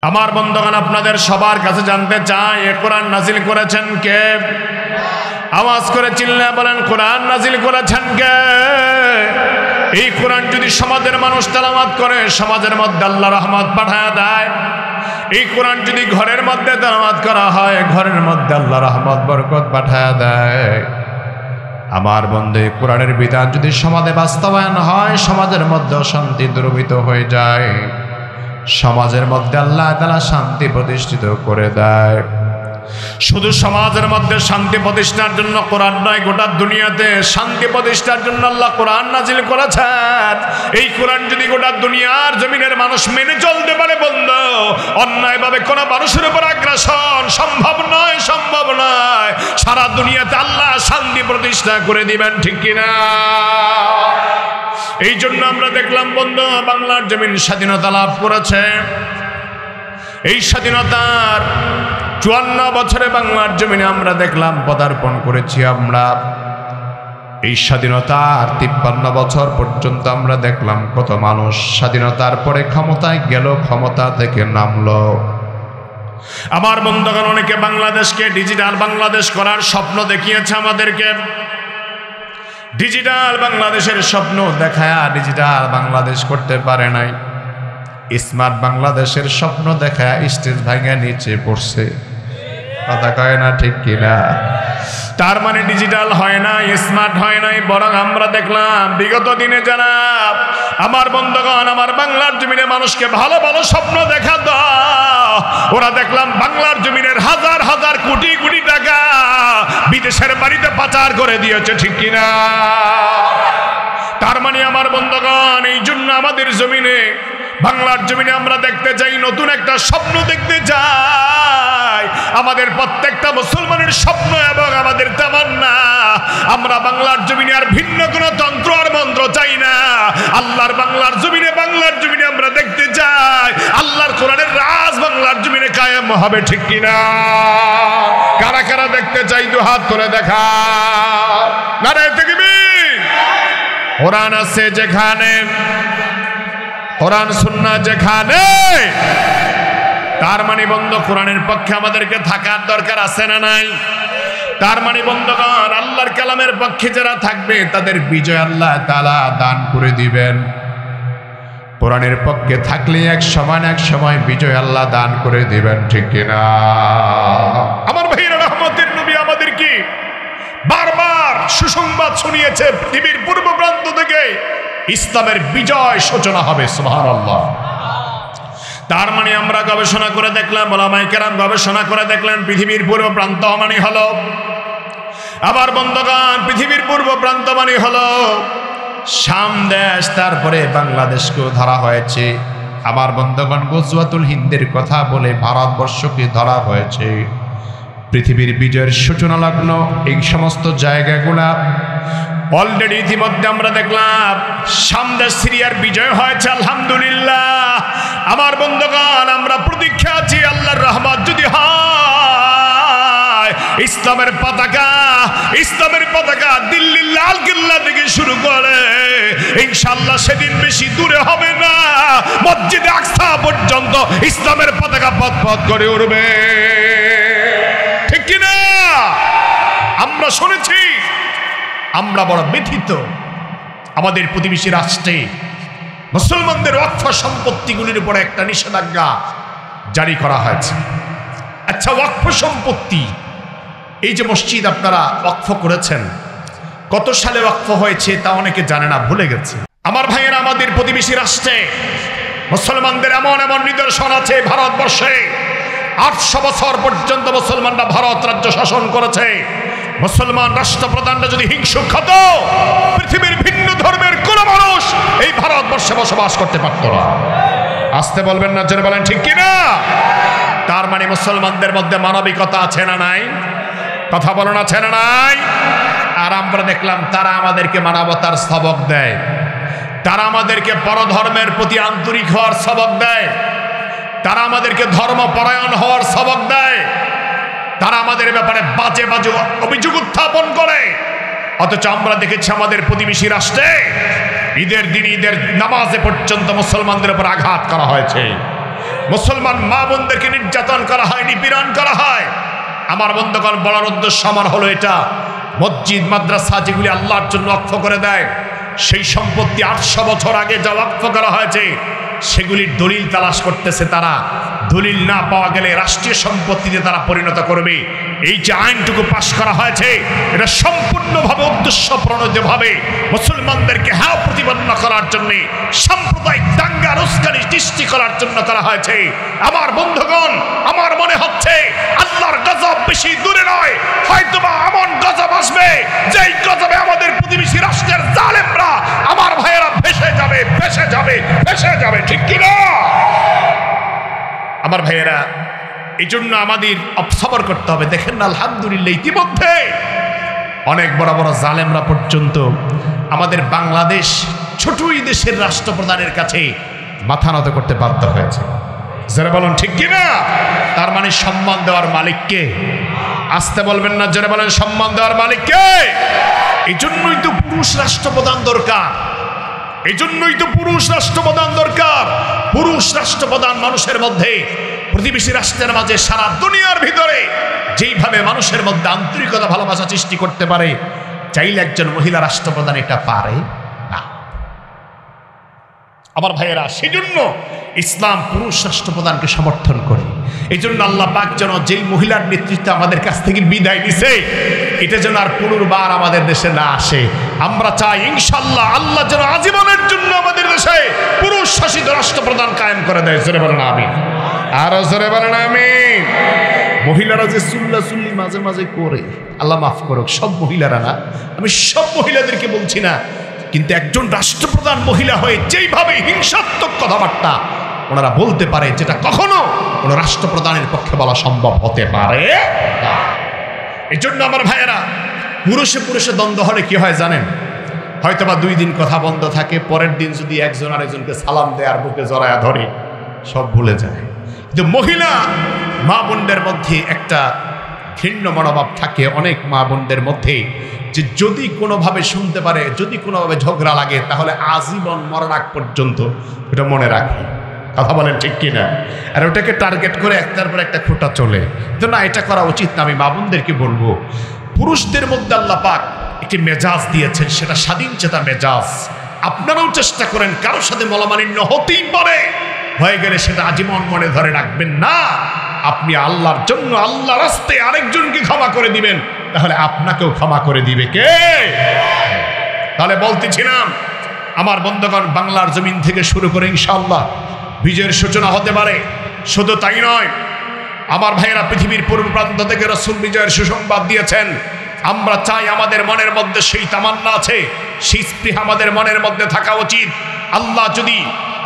আমার বন্ধুগণ, আপনাদের সবার কাছে জানতে চাই, এ কোরআন নাজিল করেছেন কে? আওয়াজ করে চিল্লায় বলেন, কোরআন নাজিল করেছেন কে? এই কোরআন যদি সমাজের মানুষ তেলাওয়াত করে, সমাজের মধ্যে আল্লাহ রহমত পাঠায় দেয়। এই কোরআন যদি ঘরের মধ্যে তেলাওয়াত করা হয়, ঘরের মধ্যে আল্লাহ রহমত বরকত পাঠায় দেয়। আমার বন্ধু, এই কোরআনের বিধান যদি সমাজে বাস্তবায়ন হয়, সমাজের মধ্যে অশান্তি দূরীভূত হয়ে যায়, সমাজের মধ্যে আল্লাহ তাআলা শান্তি প্রতিষ্ঠিত করে দেয়। শুধু সমাজের মধ্যে শান্তি প্রতিষ্ঠার জন্য কোরআন নয়, গোটা দুনিয়াতে শান্তি প্রতিষ্ঠার জন্য আল্লাহ কোরআন নাজিল করেছেন। এই কোরআন যদি গোটা দুনিয়ার জমিনের মানুষ মেনে চলতে পারে বন্ধু, অন্যায়ভাবে কোনো মানুষের উপর আগ্রাসন সম্ভব নয়, সম্ভব নয়। সারা দুনিয়াতে আল্লাহ শান্তি প্রতিষ্ঠা করে দিবেন, ঠিক কিনা? এই জন্য আমরা দেখলাম বন্ধু, বাংলার জমিন স্বাধীনতা লাভ করেছে। এই স্বাধীনতার 54 বছরে বাংলার জমিনে আমরা দেখলাম পদার্পণ করেছি। আমরা এই স্বাধীনতার 53 বছর পর্যন্ত আমরা দেখলাম কত মানুষ স্বাধীনতার পরে ক্ষমতায় গেল, ক্ষমতা থেকে নামলো। আমার বন্ধুগণ, অনেকে বাংলাদেশকে ডিজিটাল বাংলাদেশ করার স্বপ্ন দেখিয়েছে আমাদেরকে। ডিজিটাল বাংলাদেশের স্বপ্ন দেখায় ডিজিটাল বাংলাদেশ করতে পারে নাই। স্মার্ট বাংলাদেশের স্বপ্ন দেখায় স্টেজ ভাঙা নিচে পড়ছে। কথা কয় না, ঠিক কিনা? তার মানে ডিজিটাল হয় না, স্মার্ট হয় নাই, বরং আমরা দেখলাম বিগত দিনে যারা আমার বন্ধুগণ আমার বাংলার জমিনে মানুষকে ভালো ভালো স্বপ্ন দেখা দাও, ওরা দেখলাম বাংলার জমিনের হাজার হাজার কোটি কোটি টাকা বিদেশের বাড়িতে পাচার করে দিয়েছে, ঠিক কিনা? তার মানে আমার বন্ধুগণ, এই জন্য আমাদের জমিনে বাংলার জমিনে আমরা দেখতে চাই, নতুন একটা স্বপ্ন দেখতে চাই। আমাদের প্রত্যেকটা মুসলমানের স্বপ্ন এবং আমাদের তামান্না, আমরা বাংলার জমিনে আর ভিন্ন কোনো তন্ত্র আর মন্ত্র চাই না। আল্লাহর বাংলার জমিনে আমরা দেখতে চাই আল্লাহর কোরআনের রাজ বাংলার জমিনে কায়েম হবে, ঠিক কিনা? কারা কারা দেখতে চাই দু হাত তুলে দেখা। নারায়ে তাকবীর। কোরআন আছে যেখানে, কোরআন সুন্নাহ যেখানে, তার মানে বন্ধু কোরআনের পক্ষে আমাদেরকে থাকার দরকার আছে না নাই? তার মানে বন্ধুগণ, আল্লাহর কালামের পক্ষে যারা থাকবে তাদের বিজয় আল্লাহ তাআলা দান করে দিবেন। কোরআনের পক্ষে থাকলে এক সময় বিজয় আল্লাহ দান করে দিবেন, ঠিক কিনা? আমার ভাইয়েরা, রহমতের নবী আমাদেরকে বারবার সুসংবাদ শুনিয়েছে, পৃথিবীর পূর্ব প্রান্ত থেকে ইসলামের বিজয় সূচনা হবে। সুবহানাল্লাহ। তার মানে আমরা গবেষণা করে দেখলাম, ওলামায়ে কেরাম গবেষণা করে দেখলেন, পৃথিবীর পূর্ব প্রান্ত মানে হলো, আবার বন্ধুগণ পৃথিবীর পূর্ব প্রান্ত মানে হলো শাম দেশ, তারপরে বাংলাদেশকেও ধরা হয়েছে। আমার বন্ধুগণ, গজওয়াতুল হিন্দের কথা বলে ভারতবর্ষকে ধরা হয়েছে। পৃথিবীর বিজয়ের সূচনা লগ্ন এই সমস্ত জায়গাগুলা অলরেডি ইতিমধ্যে আমরা দেখলাম। শাম দেশ সিরিয়ার বিজয় হয়েছে, আলহামদুলিল্লাহ। আমার বন্ধুগণ, আমরা প্রতীক্ষা আছি আল্লাহর রহমত যদি হয়, ইসলামের পতাকা দিল্লির লাল কিল্লা থেকে শুরু করে ইনশাআল্লাহ সেদিন বেশি দূরে হবে না, মসজিদে আকসা পর্যন্ত ইসলামের পতাকা পথ করে উঠবে, ঠিক কিনা? আমরা শুনেছি, আমরা বড় ব্যথিত। আমাদের প্রতিবেশী রাষ্ট্রে মুসলমানদের ওয়াকফ সম্পত্তিগুলির উপরে একটা নিষেধাজ্ঞা জারি করা হয়েছে। আচ্ছা, ওয়াকফ সম্পত্তি, এই যে মসজিদ আপনারা ওয়াকফ করেছেন, কত সালে ওয়াকফ হয়েছে তা অনেকে জানে না, ভুলে গেছে। আমার ভাইয়েরা, আমাদের প্রতিবেশী রাষ্ট্রে মুসলমানদের এমন এমন নিদর্শন আছে। ভারতবর্ষে 800 বছর পর্যন্ত মুসলমানরা ভারত রাজ্য শাসন করেছে। মুসলমান রাষ্ট্রপ্রধানরা যদি হিংসুক হতো, পৃথিবীর ভিন্ন ধর্মের কোন মানুষ এই ভারতবর্ষে বসবাস করতে পারত না। আসতে বলবেন না, জোরে বলেন, ঠিক কিনা? তার মানে মুসলমানদের মধ্যে মানবিকতা আছে না নাই? কথা বলুন, আছে না নাই? আর আমরা দেখলাম তারা আমাদেরকে মানবতার সবক দেয়, তারা আমাদেরকে পরধর্মের প্রতি আন্তরিক হওয়ার সবক দেয়, তারা আমাদেরকে ধর্মপরায়ণ হওয়ার সবক দেয়, তারা আমাদের ব্যাপারে বাজে বাজে অভিযোগ উত্থাপন করে। অথচ আমরা দেখেছি আমাদের প্রতিবেশী রাষ্ট্রে ঈদের দিন ঈদের নামাজে পর্যন্ত মুসলমানদের উপর আঘাত করা হয়েছে। মুসলমান মা বোনদেরকে নির্যাতন করা হয়, নিপীড়ন করা হয়। আমার বন্ধুগণ, বলার উদ্দেশ্য আমার হলো এটা, মসজিদ মাদ্রাসা যেগুলি আল্লাহর জন্য ওয়াকফ করে দেয়, সেই সম্পত্তি 800 বছর আগে যা ওয়াকফ করা হয়েছে সেগুলির দলিল তালাশ করতেছে তারা। দলিল না পাওয়া গেলে রাষ্ট্রীয় সম্পত্তিতে তারা পরিণত করবে। এই যে আইনটুকু পাশ করা হয়েছে এটা সম্পূর্ণভাবে উদ্দেশ্য প্রণোদিতভাবে মুসলমানদেরকে হ্যাঁ প্রতিপন্ন করার জন্য, সাম্প্রদায়িক দাঙ্গা উস্কানি সৃষ্টি করার জন্য করা হয়েছে। আমার বন্ধুগণ, আমার মনে হচ্ছে আল্লাহর গজব বেশি দূরে নয়, হয়তোবা এমন গজব আসবে যেই গজবে আমাদের প্রতিবেশী রাষ্ট্রের জালেমরা, আমার ভাইয়েরা ভেসে যাবে, ভেসে যাবে, ভেসে যাবে, ঠিক কিনা? আমার ভাইয়েরা, এই জন্য আমাদের সবর করতে হবে। দেখেন না, আলহামদুলিল্লাহ ইতিমধ্যে অনেক বড় বড় জালেমরা পর্যন্ত আমাদের বাংলাদেশ ছোটই দেশের রাষ্ট্রপ্রধানের কাছে মাথা নত করতে বাধ্য হয়েছে। যারা বলেন ঠিক কিনা? তার মানে সম্মান দেওয়ার মালিককে, আসতে বলবেন না, যারা বলেন সম্মান দেওয়ার মালিককে। এই জন্যই তো পুরুষ রাষ্ট্রপ্রধান দরকার, এই জন্যই তো পুরুষ রাষ্ট্রপ্রধান দরকার। পুরুষ রাষ্ট্রপ্রধান মানুষের মধ্যে, প্রতিবেশী রাষ্ট্রের মাঝে, সারা দুনিয়ার ভিতরে যেইভাবে মানুষের মধ্যে আন্তরিকতা, ভালোবাসা সৃষ্টি করতে পারে, চাইলে একজন মহিলা রাষ্ট্রপ্রধান এটা পারে না। আমার ভাইয়েরা, সেই জন্য ইসলাম পুরুষ রাষ্ট্রপ্রধানকে সমর্থন করে। এই জন্য আল্লাহ পাক যেন যেই মহিলার নেতৃত্ব আমাদের কাছ থেকে বিদায় নিছে, এটা যেন আর পুনর্বার আমাদের দেশে না আসে। আমরা চাই ইনশাআল্লাহ আল্লাহ যেন আজীবনের জন্য আমাদের দেশে পুরুষ শাসিত রাষ্ট্রপ্রধান কায়েম করে দেয়। জোরে বলেন আমিন, আরো জোরে বলেন আমিন। মহিলারা যে সুল্লি মাঝে মাঝে করে, আল্লাহ মাফ করুক, সব মহিলারা না, আমি সব মহিলাদেরকে বলছি না, কিন্তু একজন রাষ্ট্রপ্রধান মহিলা হয়ে যেইভাবে হিংসাত্মক কথাবার্তা ওনারা বলতে পারে, যেটা কখনো কোনো রাষ্ট্রপ্রধানের পক্ষে বলা সম্ভব হতে পারে না। এই জন্য আমার ভাইয়েরা, পুরুষে পুরুষে দ্বন্দ্ব হলে কি হয় জানেন? হয়তোবা 2 দিন কথা বন্ধ থাকে, পরের দিন যদি একজন আরেকজনকে সালাম দেয় আর বুকে জড়ায়া ধরে, সব ভুলে যায়। কিন্তু মহিলা মা বোনদের মধ্যে একটা ভিন্ন মনোভাব থাকে অনেক মা বোনদের মধ্যে, যে যদি কোনোভাবে শুনতে পারে, যদি কোনোভাবে ঝগড়া লাগে, তাহলে আজীবন মরার আগ পর্যন্ত এটা মনে রাখে। কথা বলেন ঠিক কিনা? আর ওটাকে টার্গেট করে একটার পর একটা খোঁটা চলে। তো না, এটা করা উচিত না। আমি মা বোনদেরকে বলবো, পুরুষদের মধ্যে আল্লাহ পাক একটি মেজাজ দিয়েছেন, সেটা স্বাধীন চেতা মেজাজ। আপনারাও চেষ্টা করেন, কারোর সাথে মলমালিন্য হতেই পারে, হয়ে গেলে সেটা আজীবন মনে ধরে রাখবেন না। আপনি আল্লাহর জন্য, আল্লাহর রাস্তায় আরেকজনকে ক্ষমা করে দিবেন, তাহলে আপনাকেও ক্ষমা করে দিবে কে? তাহলে বলতেছিলাম, আমার বন্ধুগণ, বাংলার জমিন থেকে শুরু করে ইনশাআল্লাহ বিজয়ের সূচনা হতে পারে। শুধু তাই নয়, আমার ভাইয়েরা, পৃথিবীর পূর্ব প্রান্ত থেকে রাসূল বিজয়ের সুসংবাদ দিয়েছেন। আমরা চাই, আমাদের মনের মধ্যে সেই তামান্না আছে, সেই স্পৃহা আমাদের মনের মধ্যে থাকা উচিত।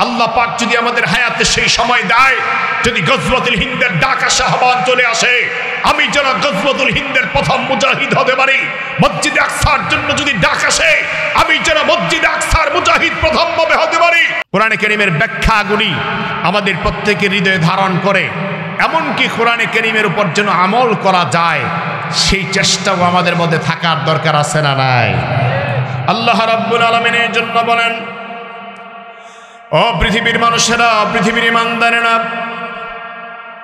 আল্লাহ পাক যদি আমাদের হায়াতে সেই সময় দেয়, যদি গজওয়াতুল হিন্দের ডাক আসে, আহ্বান চলে আসে, আমি যেন গজওয়াতুল হিন্দের প্রথম মুজাহিদ হতে পারি। মসজিদে আকসার জন্য যদি ডাক আসে, আমি যেন মসজিদে আকসার মুজাহিদ প্রথমভাবে হতে পারি। কোরআনে কারীমের ব্যাখ্যাগুলি আমাদের প্রত্যেকের হৃদয়ে ধারণ করে, এমনকি কোরআনে কারীমের উপর যেন আমল করা যায়, সেই চেষ্টাও আমাদের মধ্যে থাকার দরকার আছে না নাই? আল্লাহ রাব্বুল আলামিন এর জন্য বলেন, ও পৃথিবীর মানুষেরা, পৃথিবীর ইমানদারেরা,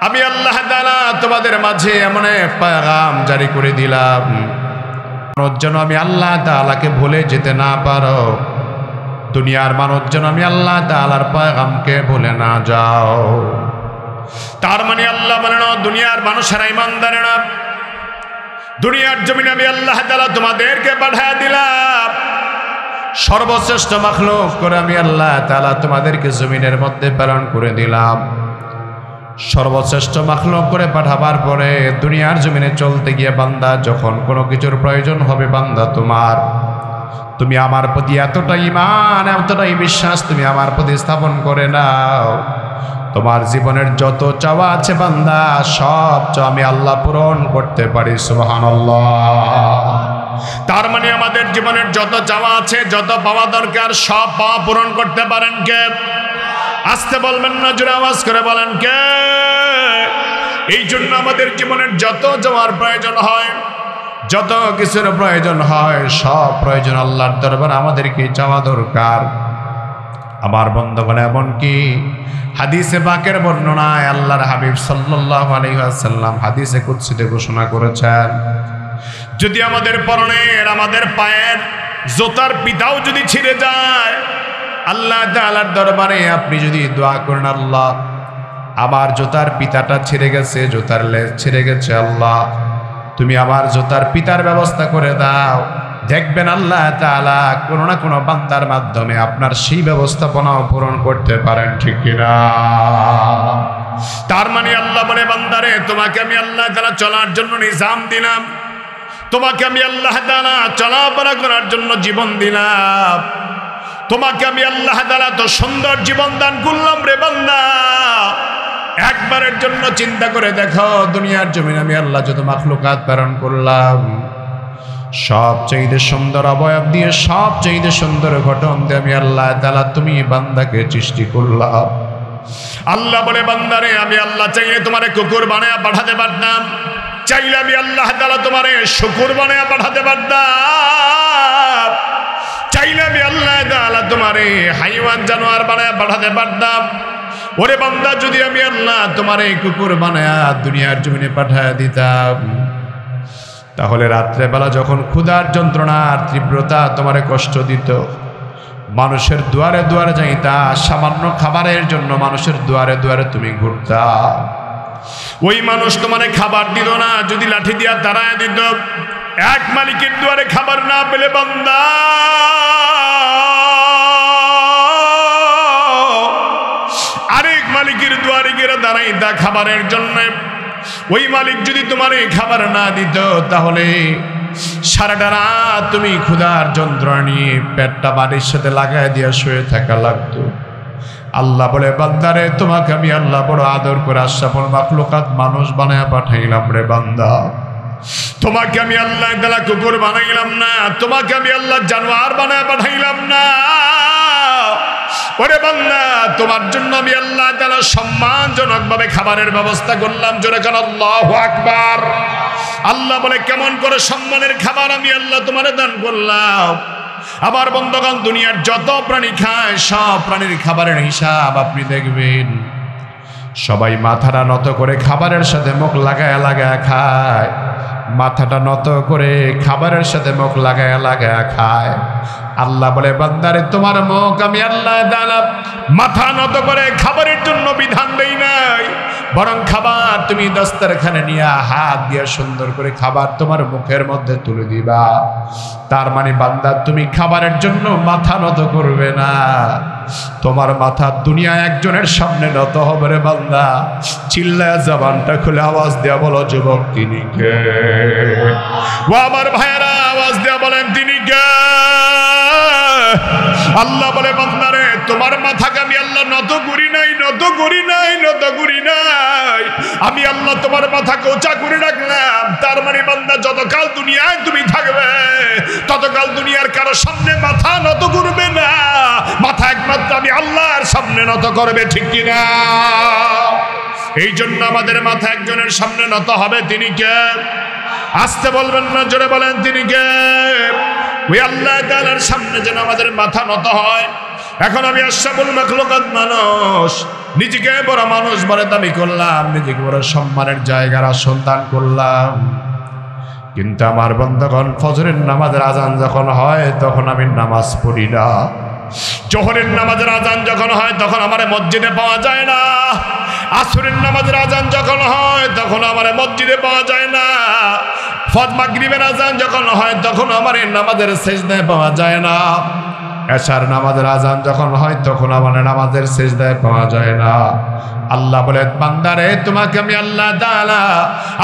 আমি আল্লাহ তাআলা তোমাদের মাঝে এমন এক পেগাম জারি করে দিলাম, যেন আমি আল্লাহ তাআলাকে ভুলে যেতে না পারো। দুনিয়ার মানুষ যেন আমি আল্লাহ তাআলার পেগামকে ভুলে না যাও। তার মানে আল্লাহ বলেন, দুনিয়ার মানুষেরা, ইমানদারেরা, দুনিয়ার জমিনে আমি আল্লাহ তাআলা তোমাদেরকে পাঠিয়ে দিলাম, সর্বশ্রেষ্ঠ মাখলুক করে আমি আল্লাহ তাআলা তোমাদেরকে জমিনের মধ্যে প্রেরণ করে দিলাম। সর্বশ্রেষ্ঠ মাখলুক করে পাঠাবার পরে দুনিয়ার জমিনে চলতে গিয়ে বান্দা, যখন কোনো কিছুর প্রয়োজন হবে, বান্দা তুমি আমার প্রতি এতটা ঈমান, এতটাই বিশ্বাস তুমি আমার প্রতি স্থাপন করে নাও, তোমার জীবনের যত চাওয়া আছে বান্দা, সব চাওয়া আমি আল্লাহ পূরণ করতে পারি। সুবহানাল্লাহ। তার মানে আমাদের জীবনের যত চাওয়া আছে, যত পাওয়া দরকার, সব পাওয়া পূরণ করতে পারেন কে? আসতে বলবেন না, জোরে আওয়াজ করে বলেন কে? এই জন্য আমাদের জীবনের যত যাওয়ার প্রয়োজন হয়, যত কিছুর প্রয়োজন হয়, সব প্রয়োজন আল্লাহর দরবারে আমাদেরকে চাওয়া দরকার। আমার বন্ধুগণ, এমনকি হাদিসে পাকের বর্ণনায় আল্লাহর হাবিব সাল্লাল্লাহু আলাইহি ওয়াসাল্লাম হাদিসে কুদসিতে ঘোষণা করেছেন, যদি আমাদের পরনের আমাদের পায়ের জোতার পিতাও যদি ছিঁড়ে যায়, আল্লাহ তাআলার দরবারে আপনি যদি দোয়া করেন, আল্লাহ আমার জোতার পিতাটা ছিঁড়ে গেছে, জোতার লেজ ছিঁড়ে গেছে, আল্লাহ তুমি আমার জোতার পিতার ব্যবস্থা করে দাও, দেখবেন আল্লাহ তাআলা কোনো না কোনো বান্দার মাধ্যমে আপনার সেই ব্যবস্থাপনাও পূরণ করতে পারেন, ঠিক কিনা? তার মানে আল্লাহ বলে, বান্দারে তোমাকে আমি আল্লাহ তাআলা চলার জন্য নিজাম দিলাম, তোমাকে আমি আল্লাহ তাআলা চলাফেরা করার জন্য জীবন দিলাম, তোমাকে আমি আল্লাহ তাআলা তো সুন্দর জীবন দান করলাম রে বান্দা। একবারের জন্য চিন্তা করে দেখো, দুনিয়ার জমিনে আমি আল্লাহ যত মাখলুকাত প্রেরণ করলাম, সবচেয়ে সুন্দর অবয়ব দিয়ে, সবচেয়ে সুন্দর গঠন দিয়ে আমি আল্লাহ তাআলা তুমি বান্দাকে সৃষ্টি করলাম। আল্লাহ বলে, বান্দারে আমি আল্লাহ চাইলে তোমারে কুকুর বানায়া পাঠাতে পারতাম, চাইলে আমি আল্লাহ তাআলা তোমারে শুকুর বানায়া পাঠাতে পারতাম, চাইলে আমি আল্লাহ তাআলা তোমারে হাইওয়ান জানোয়ার বানায়া পাঠাতে পারতাম। ওরে বান্দা, যদি আমি আল্লাহ তোমারে কুকুর বানায়া দুনিয়ার জমিনে পাঠায়া দিতাম, তাহলে রাত্রেবেলা যখন ক্ষুধার যন্ত্রণার তীব্রতা তোমারে কষ্ট দিত, মানুষের দুয়ারে দুয়ারে যাইতা, সামান্য খাবারের জন্য মানুষের দুয়ারে দুয়ারে তুমি ঘুরতা, ওই মানুষ তোমারে খাবার দিল না, যদি লাঠি দিয়া তাড়ায় দিত, এক মালিকের দুয়ারে খাবার না পেলে বান্দা আরেক মালিকের দুয়ারে গিয়ে দাঁড়াইতা খাবারের জন্য, ওই মালিক যদি তোমার এই খাবার না দিত, তাহলে সারাটা রাত তুমি ক্ষুধার যন্ত্রণা নিয়ে পেটটা বাড়ির সাথে লাগাই দিয়া শুয়ে থাকা লাগতো। আল্লাহ বলে, বান্দারে তোমাকে আমি আল্লাহ বড় আদর করে আশরাফুল মাখলুকাত মানুষ বানায়া পাঠাইলাম রে বান্দা, তোমাকে আমি আল্লাহ তাআলা কুকুর বানাইলাম না, তোমাকে আমি আল্লাহ জানোয়ার বানায়া পাঠাইলাম না। ওরে বান্দা, তোমার জন্য আমি আল্লাহ তাআলা সম্মানজনক ভাবে খাবারের ব্যবস্থা করলাম, জোরে কান আল্লাহু আকবার। আল্লাহ বলে, কেমন করে সম্মানের খাবার আমি আল্লাহ তোমারে দান করলাম। আমার বন্ধুগণ, দুনিয়ার যত প্রাণী খায় সব প্রাণীর খাবারের হিসাব আপনি দেখবেন, সবাই মাথাটা নত করে খাবারের সাথে মুখ লাগায়া লাগায়া খায়, মাথাটা নত করে খাবারের সাথে মুখ লাগায়া লাগায়া খায়। আল্লাহ বলে, বান্দারে তোমার মুখ আমি আল্লাহ তাআলা মাথা নত করে খাবারের জন্য বিধান দেই নাই, বরং খাবার তুমি দস্তরখানে নিয়ে হাত দিয়ে সুন্দর করে খাবার তোমার মুখের মধ্যে তুলে দিবা। তার মানে বান্দা, তুমি খাবারের জন্য মাথা নত করবে না, তোমার মাথা দুনিয়া একজনের সামনে নত হবে রে বান্দা। চিল্লায় জবানটা খুলে আওয়াজ দেয়া বলো, যুবক তিনি কে? ও আমার ভাইয়েরা, আওয়াজ দেয়া বলেন তিনি কে? আল্লাহ বলে, বান্দারে তোমার মাথাকে আমি আল্লাহ নত করি নাই, নত করি নাই, নত করি নাই, আমি আল্লাহ তোমার মাথাকে উঁচা করে রাখলাম। তার মানে বান্দা, যতকাল দুনিয়ায় তুমি থাকবে ততকাল দুনিয়ার কারো সামনে মাথা নত করবে না, মাথা একমাত্র আমি আল্লাহর সামনে নত করবে, ঠিক কিনা? এই জন্য আমাদের মাথা একজনের সামনে নত হবে, তিনি কে? আসতে বলবেন না, জোরে বলেন তিনি কে? ওই আল্লাহ তাআলার সামনে যেন আমাদের মাথা নত হয়। এখন আমি আশরাফুল মাখলুকাত মানুষ, নিজেকে বড় মানুষ বলে দাবি করলাম, নিজেকে বড় সম্মানের জায়গার আসন দান করলাম, কিন্তু আমার বন্ধুগণ, ফজরের নামাজের আজান যখন হয় তখন আমি নামাজ পড়ি না, জোহরের নামাজের আজান যখন হয় তখন আমার মসজিদে পাওয়া যায় না, আসরের নামাজের আজান যখন হয় তখন আমার মসজিদে পাওয়া যায় না, মাগরিবের আজান যখন হয় তখন আমার নামাজের সেজদায় পাওয়া যায় না, এশার নামাজের আজান যখন হয় তখন আমার নামাজের সেজদায় পাওয়া যায় না। আল্লাহ বলে, বান্দারে তোমাকে আমি আল্লাহ তাআলা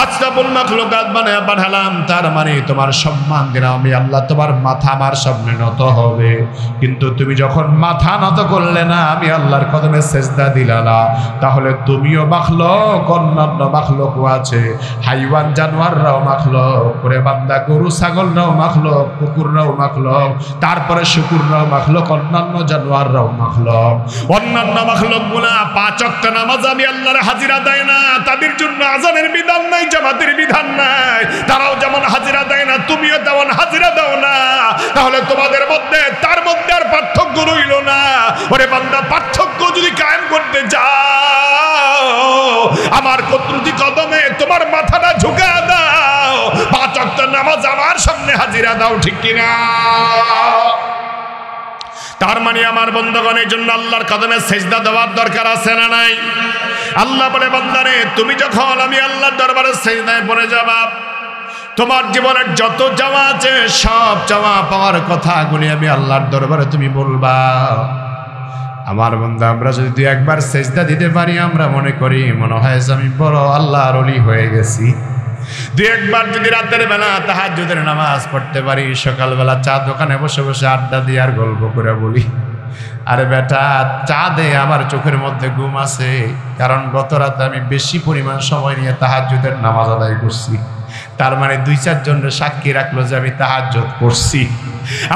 আশরাফুল মাখলুকাত বানায়া পাঠালাম, তার মানে তোমার সম্মান দিলাম আমি আল্লাহ, তোমার মাথা আমার সামনে নত হবে, কিন্তু তুমি যখন মাথা নত করলে না, আমি আল্লাহর কদমে সেজদা দিলা না, তাহলে তুমিও মাখলুক, অন্যান্য মাখলুকও আছে, হাইওয়ান জানোয়াররাও মাখলুক, করে বান্দা গরু ছাগলরাও মাখলুক, কুকুররাও মাখলুক, তারপরে শুকুররাও মাখলুক, অন্যান্য জানোয়াররাও মাখলুক। অন্যান্য মাখলুকগুলা 5 ওয়াক্ত নামাজ আমি আল্লাহর হাজিরা দেয় না, তাদের জন্য আজানের বিধান নাই, জামাতের বিধান নাই, তারাও যেমন হাজিরা দেয় না তুমিও তেমন হাজিরা দাও না, তাহলে তোমাদের মধ্যে তার মধ্যে আর পার্থক্য রইল না। ওরে বান্দা, পার্থক্য যদি কায়েম করতে চাও, আমার কুদরতি কদমে তোমার মাথাটা ঝুঁকা দাও, 5 ওয়াক্ত নামাজ আমার সামনে হাজিরা দাও, ঠিক কিনা? তার মানে আমার বন্ধুগণের জন্য আল্লাহর কদমে সেজদা দেওয়ার দরকার আছে না নাই? আল্লাহ বলে, বান্দারে তুমি যখন আমি আল্লাহর দরবারে সেজদায় পড়ে যাবা, তোমার জীবনের যত চাওয়া আছে সব চাওয়া পাওয়ার কথাগুলি আমি আল্লাহর দরবারে তুমি বলবা। আমার বন্ধু, আমরা যদি একবার সেজদা দিতে পারি, আমরা মনে করি মনে হয় যে আমি বড় আল্লাহর ওলি হয়ে গেছি। দুই একবার যদি রাতের বেলা তাহাজ্জুদের নামাজ পড়তে পারি, সকালবেলা চা দোকানে বসে বসে আড্ডা দিয়ে আর গল্প করে বলি, আরে বেটা চা দে, আমার চোখের মধ্যে ঘুম আছে, কারণ গত রাতে আমি বেশি পরিমাণ সময় নিয়ে তাহাজ্জুদের নামাজ আদায় করছি। তার মানে 2-4 জনের সাক্ষী রাখলো যে আমি তাহাজ্জুদ করছি।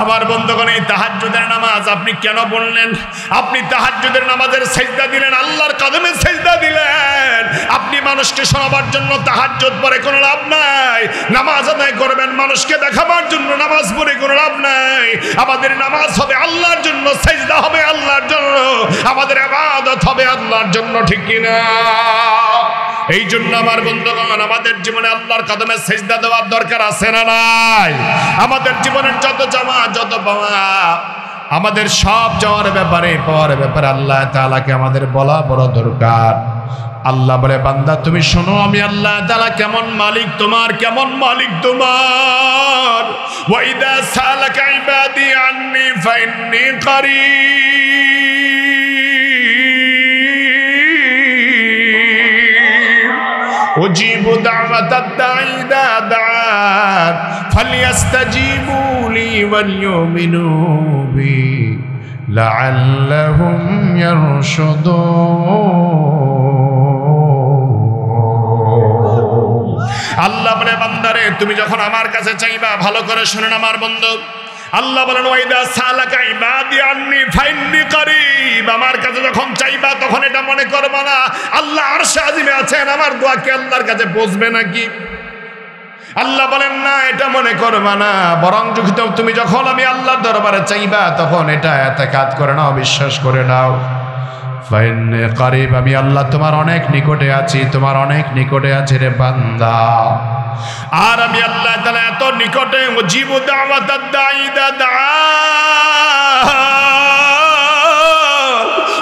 আমার বন্ধুগণ, এই তাহাজ্জুদের নামাজ আপনি কেন বললেন? আপনি তাহাজ্জুদের নামাজের সেজদা দিলেন, আল্লাহর কদমে সেজদা দিলেন। আপনি মানুষকে শোনাবার জন্য তাহাজ্জুদ পড়ে কোনো লাভ নাই। নামাজ আদায় করবেন মানুষকে দেখাবার জন্য, নামাজ পড়ে কোনো লাভ নাই। আমাদের নামাজ হবে আল্লাহর জন্য, সেজদা হবে আল্লাহর জন্য, আমাদের ইবাদত হবে আল্লাহর জন্য, ঠিক কিনা? এই জন্য আমার বন্ধুগণ, আমাদের জীবনে আল্লাহর কদমে সেজদা দেওয়ার দরকার আছে না নাই? আমাদের জীবনের যত চাওয়া যত পাওয়া, আমাদের সব চাওয়ার ব্যাপারে পাওয়ার ব্যাপারে আল্লাহ তাআলাকে আমাদের বলা বড় দরকার। আল্লাহ বলে, বান্দা তুমি শোনো, আমি আল্লাহ তাআলা কেমন মালিক তোমার, কেমন মালিক তোমার। ওয়া ইযা সালাকা ইবাদি আন্নী ফাইন্নী কারীব উজিবু দাওয়াতাদ দাঈ ইযা দাআন ফালইস্তাজিবু লি ওয়াল ইউমিনু বি লাআল্লাহুম ইয়ারশুদুন। আল্লাহ বলে, বান্দারে তুমি যখন আমার কাছে চাইবা, ভালো করে শুনুন আমার বন্ধু, আল্লাহ বলেন ওয়াইদা সালাকা ইবাদি আন্নী ফাইন্নী কারীব, আমার কাছে যখন চাইবা তখন এটা মনে করবা না আল্লাহ আরশে আজিমে আছেন, আমার দোয়া কি আল্লাহর কাছে পৌঁছবে নাকি? আল্লাহ বলেন না, এটা মনে করবা না, বরং তুমি যখন আমি আল্লাহর দরবারে চাইবা তখন এটা এতেকাদ করে নাও, বিশ্বাস করে নাও। ফাইন্নী কারীব, আমি আল্লাহ তোমার অনেক নিকটে আছি, তোমার অনেক নিকটে আছে রে বান্দা। আর আমি আল্লাহ তাআলা এত নিকটে, উজিবু দাওয়াতাদ দাঈ ইযা দাআন,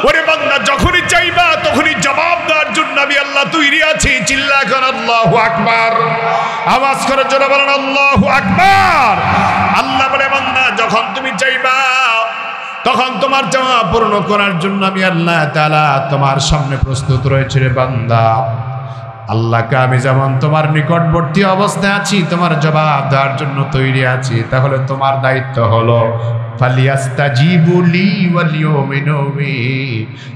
ওরে বান্দা যখনই চাইবা তখনই জবাব দেওয়ার জন্য আমি আল্লাহ তৈরি আছি। চিল্লা করে আল্লাহু আকবার, আওয়াজ করে জোরে বলেন আল্লাহু আকবার। আল্লাহ বলে, বান্দা যখন তুমি চাইবা তখন তোমার চাওয়া পূর্ণ করার জন্য আমি আল্লাহ তাআলা তোমার সামনে প্রস্তুত রয়েছে রে বান্দা। আল্লাহকে আমি যেমন তোমার নিকটবর্তী অবস্থায় আছি, তোমার জবাব দেওয়ার জন্য তৈরি আছি, তাহলে তোমার দায়িত্ব হলো ফালিয়াস্তাজিবু লি ওয়াল ইউমিনু বি,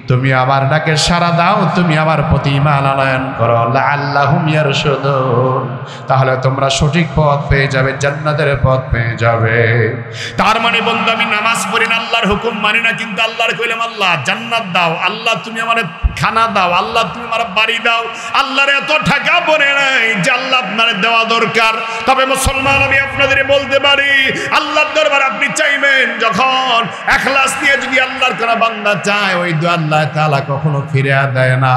তুমি আমার ডাকে সাড়া দাও, তুমি আমার প্রতি ঈমান আনয়ন করো, লাআল্লাহুম ইয়ারশুদুন, তাহলে তোমরা সঠিক পথ পেয়ে যাবে, জান্নাতের পথ পেয়ে যাবে। তার মানে বন্ধু, আমি নামাজ পড়ি না, আল্লাহর হুকুম মানি না, কিন্তু আল্লাহর কইলাম আল্লাহ জান্নাত দাও, আল্লাহ তুমি আমার খানা দাও, আল্লাহ তুমি আমার বাড়ি দাও, আল্লাহর এত টাকা পড়ে নাই যে আল্লাহ আপনার দেওয়া দরকার। তবে মুসলমান, আমি আপনাদের বলতে পারি, আল্লাহর দরবার আপনি চাইবেন যখন ইখলাস নিয়ে, যদি আল্লাহর কোন বান্দা চায়, ওই দোয়া আল্লাহ তাআলা কখনো ফিরে দেয় না।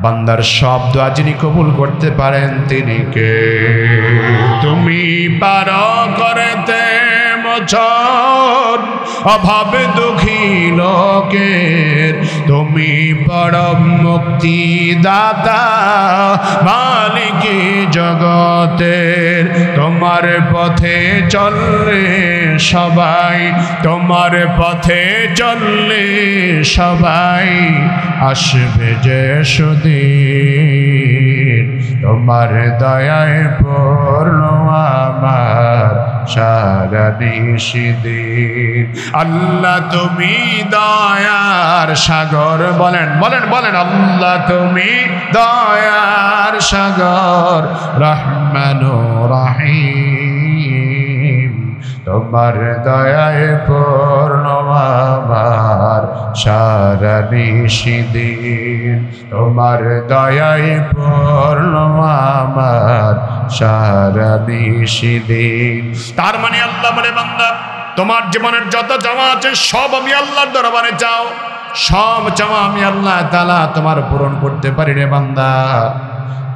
বান্দার সব দোয়া যিনি কবুল করতে পারেন তিনি কে? তুমি পারো করতে মোচন অভাব দুঃখী লোকের, তুমি পরম মুক্তি দাতা মালিক জগতের, তোমার পথে চললে সবাই, তোমার পথে চললে সবাই আসবে যে সুদিন, তোমার দয়ায় পূর্ণ আমার সারা নিশিদিন। আল্লাহ তুমি দয়ার সাগর, বলেন বলেন বলেন, আল্লাহ তুমি দয়ার সাগর, রহমানুর রহিম, তোমার দয়ায় পূর্ণ আমার সারা নিশিদিন, তোমার দয়ায় পূর্ণ আমার সারা নিশিদিন। তার মানে আল্লাহ বলে, বান্দা তোমার জীবনের যত চাওয়া আছে সব আমি আল্লাহর দরবারে চাও, সব চাওয়া আমি আল্লাহ তাআলা তোমার পূরণ করতে পারি রে বান্দা।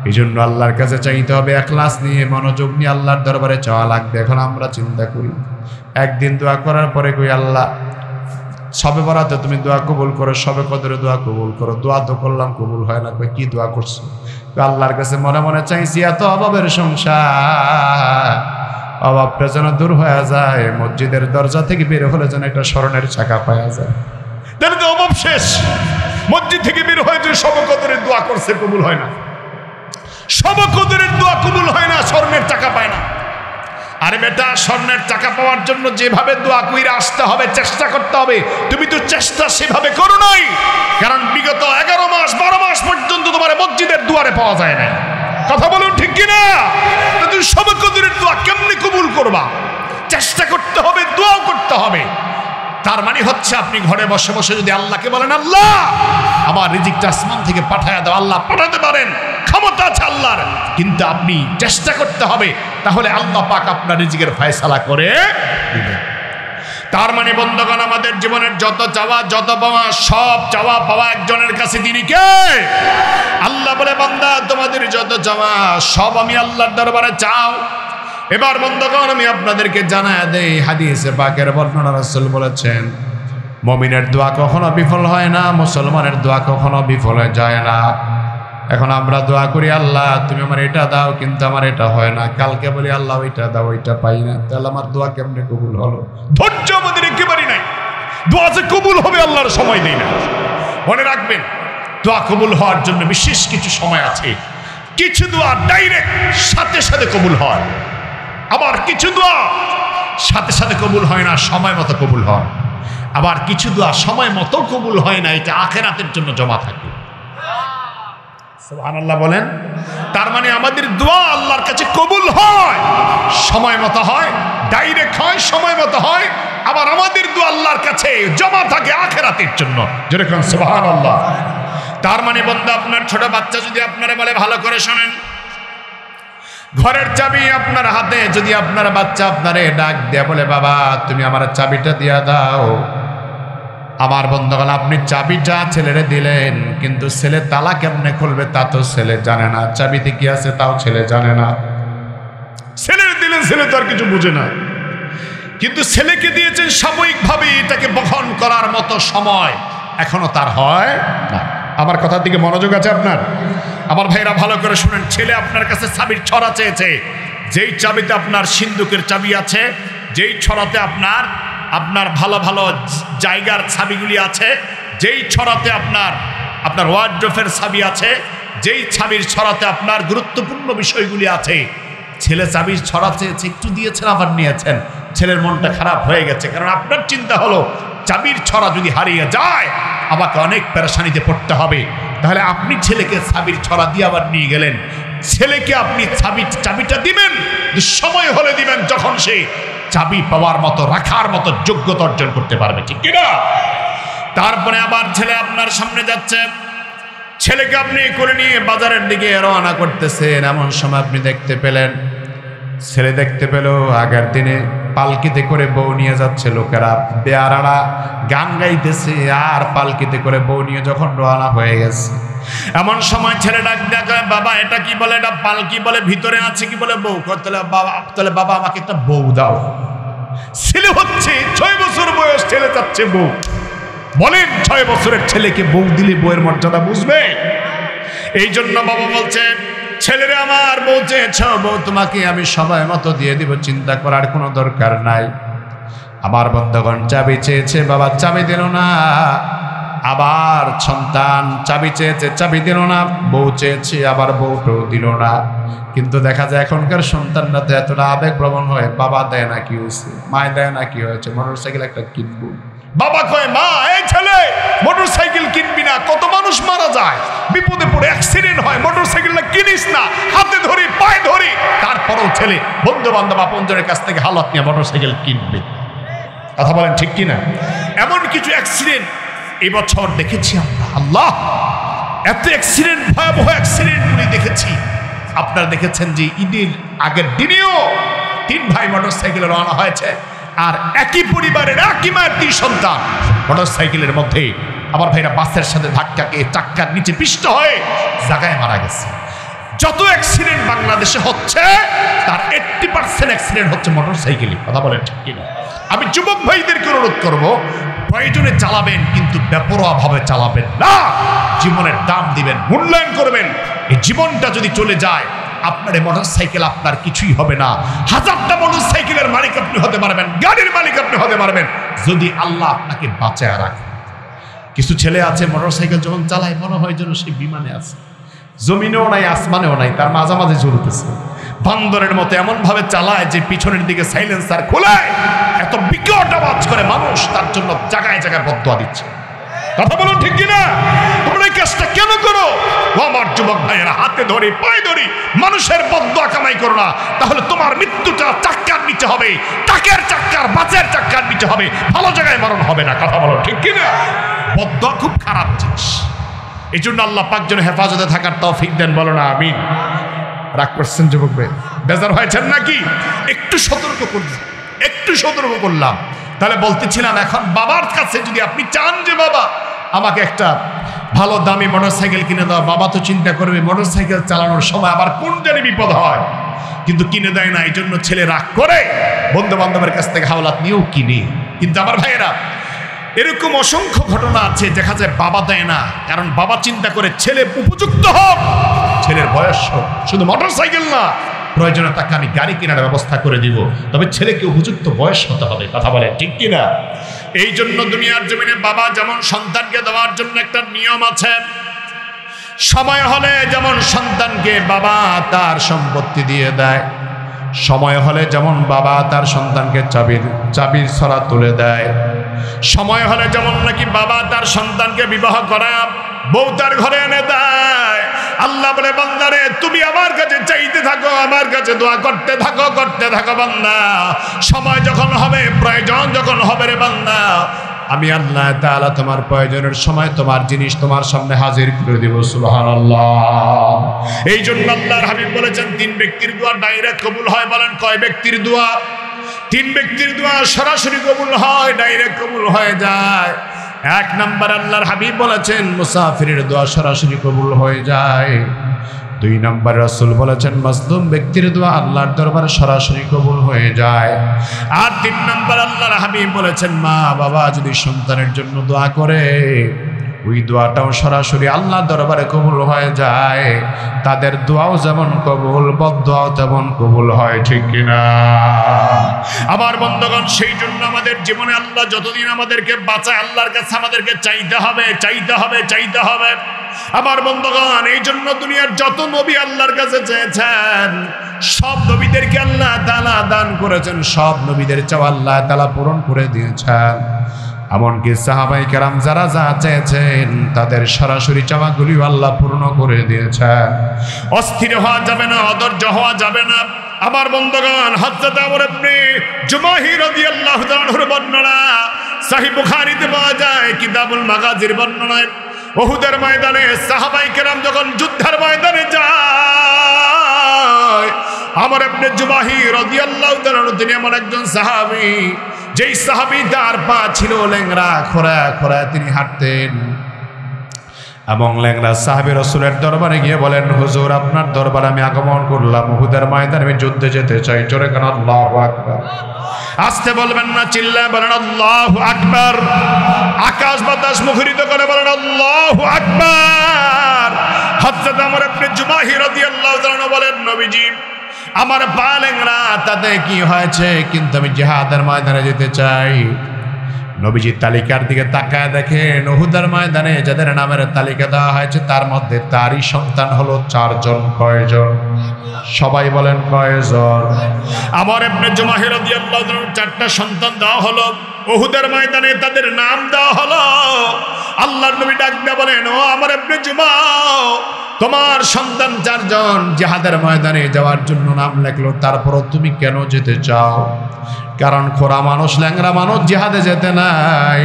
এই জন্য আল্লাহর কাছে চাইতে হবে, ইখলাস নিয়ে মনোযোগ নিয়ে আল্লাহর দরবারে চাওয়া লাগবে। এখন আমরা চিন্তা করি, একদিন দোয়া করার পরে কই আল্লাহ সবে বরাতে তুমি দোয়া কবুল করো, সবে কদরে দোয়া কবুল করো। দোয়া তো করলাম, কবুল হয় না। কই কি দোয়া করছো? আল্লাহর কাছে মনে মনে চাইছি এত অভাবের সংসার, অভাবটা যেন দূর হয়ে যায়, মসজিদের দরজা থেকে বের হলে যেন একটা স্মরণের চাকা পাওয়া যায়। তাহলে তো অভাব শেষ। মসজিদ থেকে বের হয়ে যে সবে কদরের দোয়া করছে, কবুল হয় না। সবে কদরের দোয়া কবুল হয় না, স্মরণের চাকা পায় না। আরে বেটা, স্বর্ণের টাকা পাওয়ার জন্য যেভাবে দোয়া কইরা আসতে হবে, চেষ্টা করতে হবে। তুমি তো চেষ্টা সেভাবে করো নাই, কারণ বিগত 11 মাস 12 মাস পর্যন্ত তোমার মসজিদের দুয়ারে পাওয়া যায় না। কথা বলুন ঠিক কিনা? তুমি সবে কদরের দোয়া কেমনি কবুল করবা? চেষ্টা করতে হবে, দোয়াও করতে হবে। তার মানে হচ্ছে আপনি ঘরে বসে বসে যদি আল্লাহকে বলেন, আল্লাহ আমার রিজিকটা আসমান থেকে পাঠায় দাও, আল্লাহ পাঠাতে পারেন, ক্ষমতা আছে আল্লাহর, কিন্তু আপনি চেষ্টা করতে হবে, তাহলে আল্লাহ পাক আপনার রিজিকের ফয়সালা করে দিবেন। তার মানে বন্ধুগণ, আমাদের জীবনের যত চাওয়া যত পাওয়া, সব চাওয়া পাওয়া একজনের কাছে, তিনি কে? আল্লাহ বলে, বান্দা তোমাদের যত চাওয়া সব আমি আল্লাহর দরবারে চাও। এবার বন্ধুগণ, আমি আপনাদেরকে জানায় দেই, হাদিসে পাকের বর্ণনা রাসূল বলেছেন, মুমিনের দোয়া কখনো বিফল হয় না, মুসলমানের দোয়া কখনো বিফল হয়ে যায় না। এখন আমরা দোয়া করি, আল্লাহ তুমি আমার এটা দাও, কিন্তু আমার এটা হয় না। কালকে বলি, আল্লাহ ওইটা দাও, ওইটা পাই না। তাহলে আমার দোয়া কেমনে কবুল হলো? ধৈর্য আমাদের একেবারেই নাই। দোয়া যে কবুল হবে আল্লাহর সময় নেই না। মনে রাখবেন, দোয়া কবুল হওয়ার জন্য বিশেষ কিছু সময় আছে। কিছু দোয়া ডাইরেক্ট সাথে সাথে কবুল হয়, আবার কিছু দোয়া সাথে সাথে কবুল হয় না, সময় মতো কবুল হয়। আবার কিছু দোয়া সময় মতো কবুল হয় না, এটা আখিরাতের জন্য জমা থাকে। সুবহানাল্লাহ বলেন। তার মানে আমাদের দোয়া আল্লাহর কাছে কবুল হয়, সময় মতো হয়, ডাইরেক্ট হয়, সময় মতো হয়। আবার আমাদের দোয়া আল্লাহর কাছে জমা থাকে আখিরাতের জন্য, যেরকম সুবহানাল্লাহ। তার মানে বন্ধু, আপনার ছোট বাচ্চা যদি আপনারা বলে, ভালো করে শোনেন, ঘরের চাবি আপনার হাতে, যদি আপনার বাচ্চা আপনারে ডাক দেয়া বলে, বাবা তুমি আমার চাবিটা দিয়া দাও, আমার বন্ধুগণ আপনি চাবিটা ছেলেরে দিলেন, কিন্তু ছেলে তালা কেমনে খুলবে তা তো ছেলে জানে না, চাবিতে কি আছে তাও ছেলে জানে না। ছেলেরে দিলেন, ছেলে তো আর কিছু বুঝে না, কিন্তু ছেলেকে দিয়েছেন সাময়িকভাবে, এটাকে বহন করার মতো সময় এখনো তার হয় না। আমার কথার দিকে মনোযোগ আছে আপনার? আমার ভাইরা ভালো করে শুনেন, ছেলে আপনার কাছে চাবির ছড়া চেয়েছে, যেই চাবিতে আপনার সিন্দুকের চাবি আছে, যেই ছড়াতে আপনার ভালো ভালো জায়গার চাবিগুলি আছে, যেই ছড়াতে আপনার ওয়ার্ড্রোফের চাবি আছে, যেই চাবির ছড়াতে আপনার গুরুত্বপূর্ণ বিষয়গুলি আছে, ছেলে চাবির ছড়া চেয়েছে, একটু দিয়েছেন আবার নিয়েছেন, ছেলের মনটা খারাপ হয়ে গেছে। কারণ আপনার চিন্তা হলো, চাবির ছড়া যদি হারিয়ে যায় আমাকে অনেক পেরেশানিতে পড়তে হবে। তাহলে আপনি ছেলেকে চাবির ছড়া দিয়ে আবার নিয়ে গেলেন। ছেলেকে আপনি চাবিটা দিবেন, সময় হলে দিবেন যখন সে চাবি পাওয়ার মতো, রাখার মতো যোগ্যতা অর্জন করতে পারবে, ঠিক কিনা? তারপরে আবার ছেলে আপনার সামনে যাচ্ছে, ছেলেকে আপনি করে নিয়ে বাজারের দিকে রওনা করতেছেন, এমন সময় আপনি ছেলে দেখতে পেল আগের দিনে পালকিতে করে বউ নিয়ে যাচ্ছে লোকেরা, বেয়ারারা গান গাইতেছে, আর পালকিতে করে বউ নিয়ে যখন রওনা হয়ে গেছে, এমন সময় ছেলে ডাক দেয়, বাবা এটা কি বলে? এটা পালকি বলে, ভিতরে আছে কি বলে? বউ। তাহলে বাবা আমাকে একটা বউ দাও। ছেলে হচ্ছে 6 বছর বয়স, ছেলে চাচ্ছে বউ। বলেন 6 বছরের ছেলেকে বউ দিলে বউয়ের মর্যাদা বুঝবে? এই জন্য বাবা বলছে, ছেলেরে আমার বউ চেয়েছ, বউ তোমাকে আমি সময় মতো দিয়ে দিব, চিন্তা করার কোনো দরকার নাই। আমার বন্ধুগণ, চাবি চেয়েছে, বাবা চাবি দিল না। আবার সন্তান চাবি চেয়েছে, চাবি দিল না। বউ চেয়েছে, আবার বউটাও দিল না। কিন্তু দেখা যায় এখনকার সন্তানরা তো এতটা আবেগপ্রবণ হয়, বাবা দেয় না কি হয়েছে, মায় দেয় না কি হয়েছে, মোটরসাইকেল একটা কিনবো। বাবা কয়, মা এই ছেলে মোটরসাইকেল কিনবি না, কত মানুষ মারা যায়, বিপদে পড়ে অ্যাক্সিডেন্ট হয়, মোটরসাইকেলটা কিনিস না, হাতে ধরি পায়ে ধরি। তারপরেও ছেলে বন্ধু বান্ধব আপনজনের কাছ থেকে হালত নিয়ে মোটরসাইকেল কিনবে। কথা বলেন ঠিক কিনা? এমন কিছু অ্যাক্সিডেন্ট এবছর দেখেছি আমরা। আল্লাহ, এত অ্যাক্সিডেন্ট, ভয়াবহ অ্যাক্সিডেন্টগুলি দেখেছি। আপনারা দেখেছেন যে ঈদের আগের দিনেও 3 ভাই মোটরসাইকেলে রওনা হয়েছে, আর একই পরিবারের একই মায়ের 2 সন্তান মোটরসাইকেলের মধ্যে আমার ভাইরা বাসের সাথে ধাক্কা খেয়ে চাক্কার নিচে পিষ্ট হয়ে জায়গায় মারা গেছে। যত অ্যাক্সিডেন্ট বাংলাদেশে হচ্ছে তার 80% অ্যাক্সিডেন্ট হচ্ছে মোটরসাইকেলে। কথা বলেন ঠিক কিনা? আমি যুবক ভাইদেরকে অনুরোধ করব, প্রয়োজনে চালাবেন কিন্তু বেপরোয়া ভাবে চালাবেন না। জীবনের দাম দিবেন, মূল্যায়ন করবেন। এই জীবনটা যদি চলে যায়, আপনার মোটরসাইকেল আপনার কিছুই হবে না। হাজারটা মোটরসাইকেলের মালিক আপনি হতে পারবেন, গাড়ির মালিক আপনি হতে পারবেন, যদি আল্লাহ আপনাকে বাঁচায় রাখে। কিছু ছেলে আছে মোটরসাইকেল যখন চালায় মনে হয় যেন সে বিমানে আছে, জমিনেও নাই আসমানেও নাই, তার মাঝামাঝি চলতেছে। বান্দরের মতো এমন ভাবে চালায় যে পিছনের দিকে সাইলেন্সার খোলায়, এত বিকট আওয়াজ করে, মানুষ তার জন্য জায়গায় জায়গায় বদদোয়া দিচ্ছে। কথা বলুন ঠিক কিনা? তোমরা এই কাজটা কেন করো? ও আমার যুবক ভাইয়েরা, হাতে ধরি পায়ে ধরি, মানুষের বদদোয়া কামাই করো না, তাহলে তোমার মৃত্যুটা চাক্কার নিচে হবে, টাকের চাক্কার, বাঁচের চাক্কার নিচে হবে, ভালো জায়গায় মরণ হবে না। কথা বলো ঠিক কিনা? বদদোয়া খুব খারাপ জিনিস। এই জন্য আল্লাহ পাক যেন হেফাজতে থাকার তৌফিক দেন, বলো না আমিন। রাগ করছেন যুবক ভাই? বেজার হয়েছেন নাকি? একটু সতর্ক করলাম, একটু সতর্ক করলাম। তাহলে বলতেছিলাম, এখন বাবার কাছে যদি আপনি চান যে বাবা আমাকে একটা ভালো দামি মোটরসাইকেল কিনে দাও, বাবা তো চিন্তা করবে মোটরসাইকেল চালানোর সময় আবার কোন জানি বিপদ হয়, কিন্তু কিনে দেয় না। এই জন্য ছেলে রাগ করে বন্ধু বান্ধবের কাছ থেকে হাওলাত নিয়েও কিনে। কিন্তু আমার ভাইয়েরা, এরকম অসংখ্য ঘটনা আছে, দেখা যায় বাবা দেয় না, কারণ বাবা চিন্তা করে ছেলে উপযুক্ত হোক, ছেলের বয়স হোক, শুধু মোটরসাইকেল না, প্রয়োজনে তাকে আমি গাড়ি কেনার ব্যবস্থা করে দিব, তবে ছেলেকে উপযুক্ত বয়স হতে হবে। কথা বলে ঠিক কিনা? এই জন্য দুনিয়ার জমিনে বাবা যেমন সন্তানকে দেওয়ার জন্য একটা নিয়ম আছে, সময় হলে যেমন সন্তানকে বাবা তার সম্পত্তি দিয়ে দেয়, সময় হলে যেমন বাবা তার সন্তানকে চাবির ছড়া তুলে দেয়, সময় হলে যেমন নাকি বাবা তার সন্তানকে বিবাহ করা বউ তার ঘরে এনে দেয়। আল্লাহ বলে, বান্দারে তুমি আমার কাছে চাইতে থাকো, আমার কাছে দোয়া করতে থাকো, করতে থাকো বান্দা, সময় যখন হবে, প্রয়োজন যখন হবে রে বান্দা, আমি আল্লাহ তাআলা তোমার প্রয়োজনের সময় তোমার জিনিস তোমার সামনে হাজির করে দিব। সুবহানাল্লাহ। এই জন্য আল্লাহর হাবিব বলেছেন, 3 ব্যক্তির দোয়া ডাইরেক্ট কবুল হয়। বলেন কয় ব্যক্তির দোয়া? 3 ব্যক্তির দোয়া সরাসরি কবুল হয়, ডাইরেক্ট কবুল হয়ে যায়। 1 নম্বর আল্লাহর হাবিব বলেছেন মুসাফিরের দোয়া সরাসরি কবুল হয়ে যায়। 2 নম্বর রাসূল বলেছেন মাজলুম ব্যক্তির দোয়া আল্লাহর দরবারে সরাসরি কবুল হয়ে যায়। আর 3 নম্বর আল্লাহর হাবিব বলেছেন মা বাবা যদি সন্তানের জন্য দোয়া করে, ওই দোয়াটাও সরাসরি আল্লাহর দরবারে কবুল হয়ে যায়। তাদের দোয়াও যেমন কবুল, বদদোয়াও তেমন কবুল হয়। ঠিক কিনা? আমার বন্ধুগণ, সেই জন্য আমাদের জীবনে আল্লাহ যতদিন আমাদেরকে বাঁচায়, আল্লাহর কাছে আমাদেরকে চাইতে হবে, চাইতে হবে, চাইতে হবে। আমার বন্ধুগণ, এই জন্য দুনিয়ার যত নবী আল্লাহর কাছে চেয়েছেন, সব নবীদেরকে আল্লাহ তাআলা দান করেছেন, সব নবীদের চাওয়া আল্লাহ তাআলা পূরণ করে দিয়েছেন। এমনকি সাহাবায়ে কেরাম যারা যা চেয়েছেন তাদের সরাসরি চাওয়াগুলিও আল্লাহ পূর্ণ করে দিয়েছেন। অস্থির হওয়া যাবে না, অধৈর্য হওয়া যাবে না। আমার বন্ধুগণ, হযরত আমর ইবনে জুমাহি রাদিয়াল্লাহু তাআলার বর্ণনা সহিহ বুখারীতে পাওয়া যায়, কিতাবুল মাগাজির বর্ণনায়, উহুদের ময়দানে সাহাবায়ে কেরাম যখন যুদ্ধের ময়দানে যায়, আমর ইবনে জুমাহি রাদিয়াল্লাহু তাআলা তিনি এমন একজন সাহাবী, যেই সাহাবী তার পা ছিল ল্যাংড়া, খোঁড়া খোঁড়া তিনি হাঁটতেন, এবং ল্যাংড়া সাহাবী রাসূলের দরবারে গিয়ে বলেন, হুজুর আপনার দরবারে আমি আগমন করলাম, উহুদের ময়দানে আমি যুদ্ধে যেতে চাই। জোরে কান আল্লাহু আকবার। আস্তে বলবেন না, চিল্লায় বলেন আল্লাহু আকবার। আকাশ বাতাস মুখরিত করে বলেন আল্লাহু আকবার। হযরত আমর ইবনে জুমাহি রাদিয়াল্লাহু তাআলা বলেন, নবীজি আমার পা ল্যাংড়া, তাতে কি হয়েছে, কিন্তু আমি জিহাদের ময়দানে যেতে চাই। নবীজি তালিকার দিকে তাকায় দেখেন, উহুদের ময়দানে যাদের নামের তালিকা দেওয়া হয়েছে তার মধ্যে তারই সন্তান হলো 4 জন। কয়জন? সবাই বলেন কয়জন? আমর ইবনে জুমাহি রাদিয়াল্লাহু তাআলা 4টা সন্তান দেওয়া হলো, উহুদের ময়দানে তাদের নাম দেওয়া হলো। আল্লাহর নবী ডাক দিয়ে বলেন, ও আমর ইবনে জুমাহ, তোমার সন্তান 4 জন জিহাদের ময়দানে যাওয়ার জন্য নাম লেখলো, তারপরও তুমি কেন যেতে চাও? কারণ খোরা মানুষ, ল্যাংরা মানুষ জিহাদে যেতে নাই।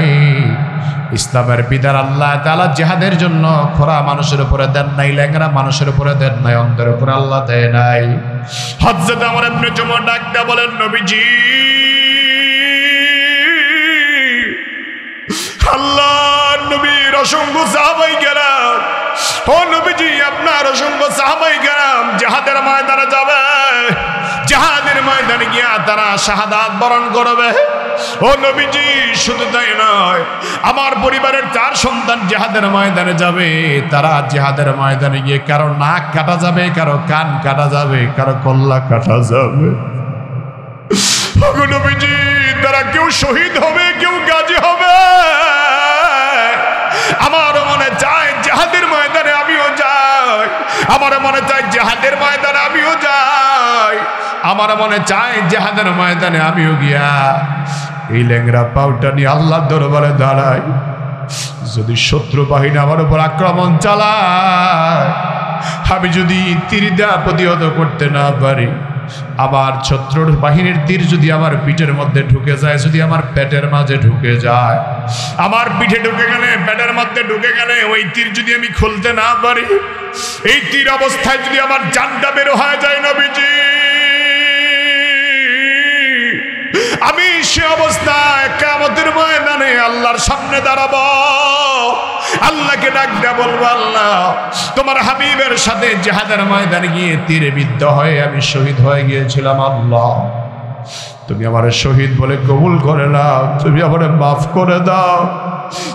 ইসলামের বিধান আল্লাহ তাআলা জিহাদের জন্য খোরা মানুষের উপরে দেন নাই, ল্যাংরা মানুষের উপরে দেন নাই, অন্ধের উপরে আল্লাহ দেয় নাই। হযরত আমর ইবনে জুমাহ ডাক দিয়ে বলেন, নবীজি আল্লাহর নবী অসংখ্য সাহাবাই কেরাম, ও নবীজি আপনার অসংখ্য সাহাবাই কেরাম জিহাদের ময়দানে যাবে, জিহাদের ময়দানে গিয়া তারা শাহাদাত বরণ করবে। ও নবীজি শুধু তাই নয়, আমার পরিবারের 4 সন্তান জিহাদের ময়দানে যাবে, তারা জিহাদের ময়দানে গিয়ে কারো নাক কাটা যাবে, কারো কান কাটা যাবে, কারো কল্লা কাটা যাবে। নবীজি তারা কেউ শহীদ হবে, কেউ গাজী হবে। আমার মনে চায় জিহাদের ময়দানে আমিও যাই, আমার মনে চায় জিহাদের ময়দানে আমিও যাই, আমার মনে চায় জিহাদের ময়দানে আমিও গিয়া এই ল্যাংড়া পাউটা নিয়ে আল্লাহর দরবারে দাঁড়াই। যদি শত্রু বাহিনী আমার উপর আক্রমণ চালায়, আমি যদি তীর দেয়া প্রতিহত করতে না পারি, আমার শত্রুর বাহিনীর তীর যদি আমার পিঠের মধ্যে ঢুকে যায়, যদি আমার পেটের মাঝে ঢুকে যায়, আমার পিঠে ঢুকে গেলে, পেটের মধ্যে ঢুকে গেলে ওই তীর যদি আমি খুলতে না পারি, এই তীর অবস্থায় যদি আমার জানটা বের হয়ে যায় নবীজি, আমি সে অবস্থায় কিয়ামতের ময়দানে আল্লাহর সামনে দাঁড়াবো, আল্লাহকে ডাক দিয়ে বলবো, আল্লাহ তোমার হাবিবের সাথে জিহাদের ময়দানে গিয়ে তীরে বিদ্ধ হয়ে আমি শহীদ হয়ে গিয়েছিলাম, আল্লাহ তুমি আমার শহীদ বলে কবুল করে নাও, তুমি আমার মাফ করে দাও।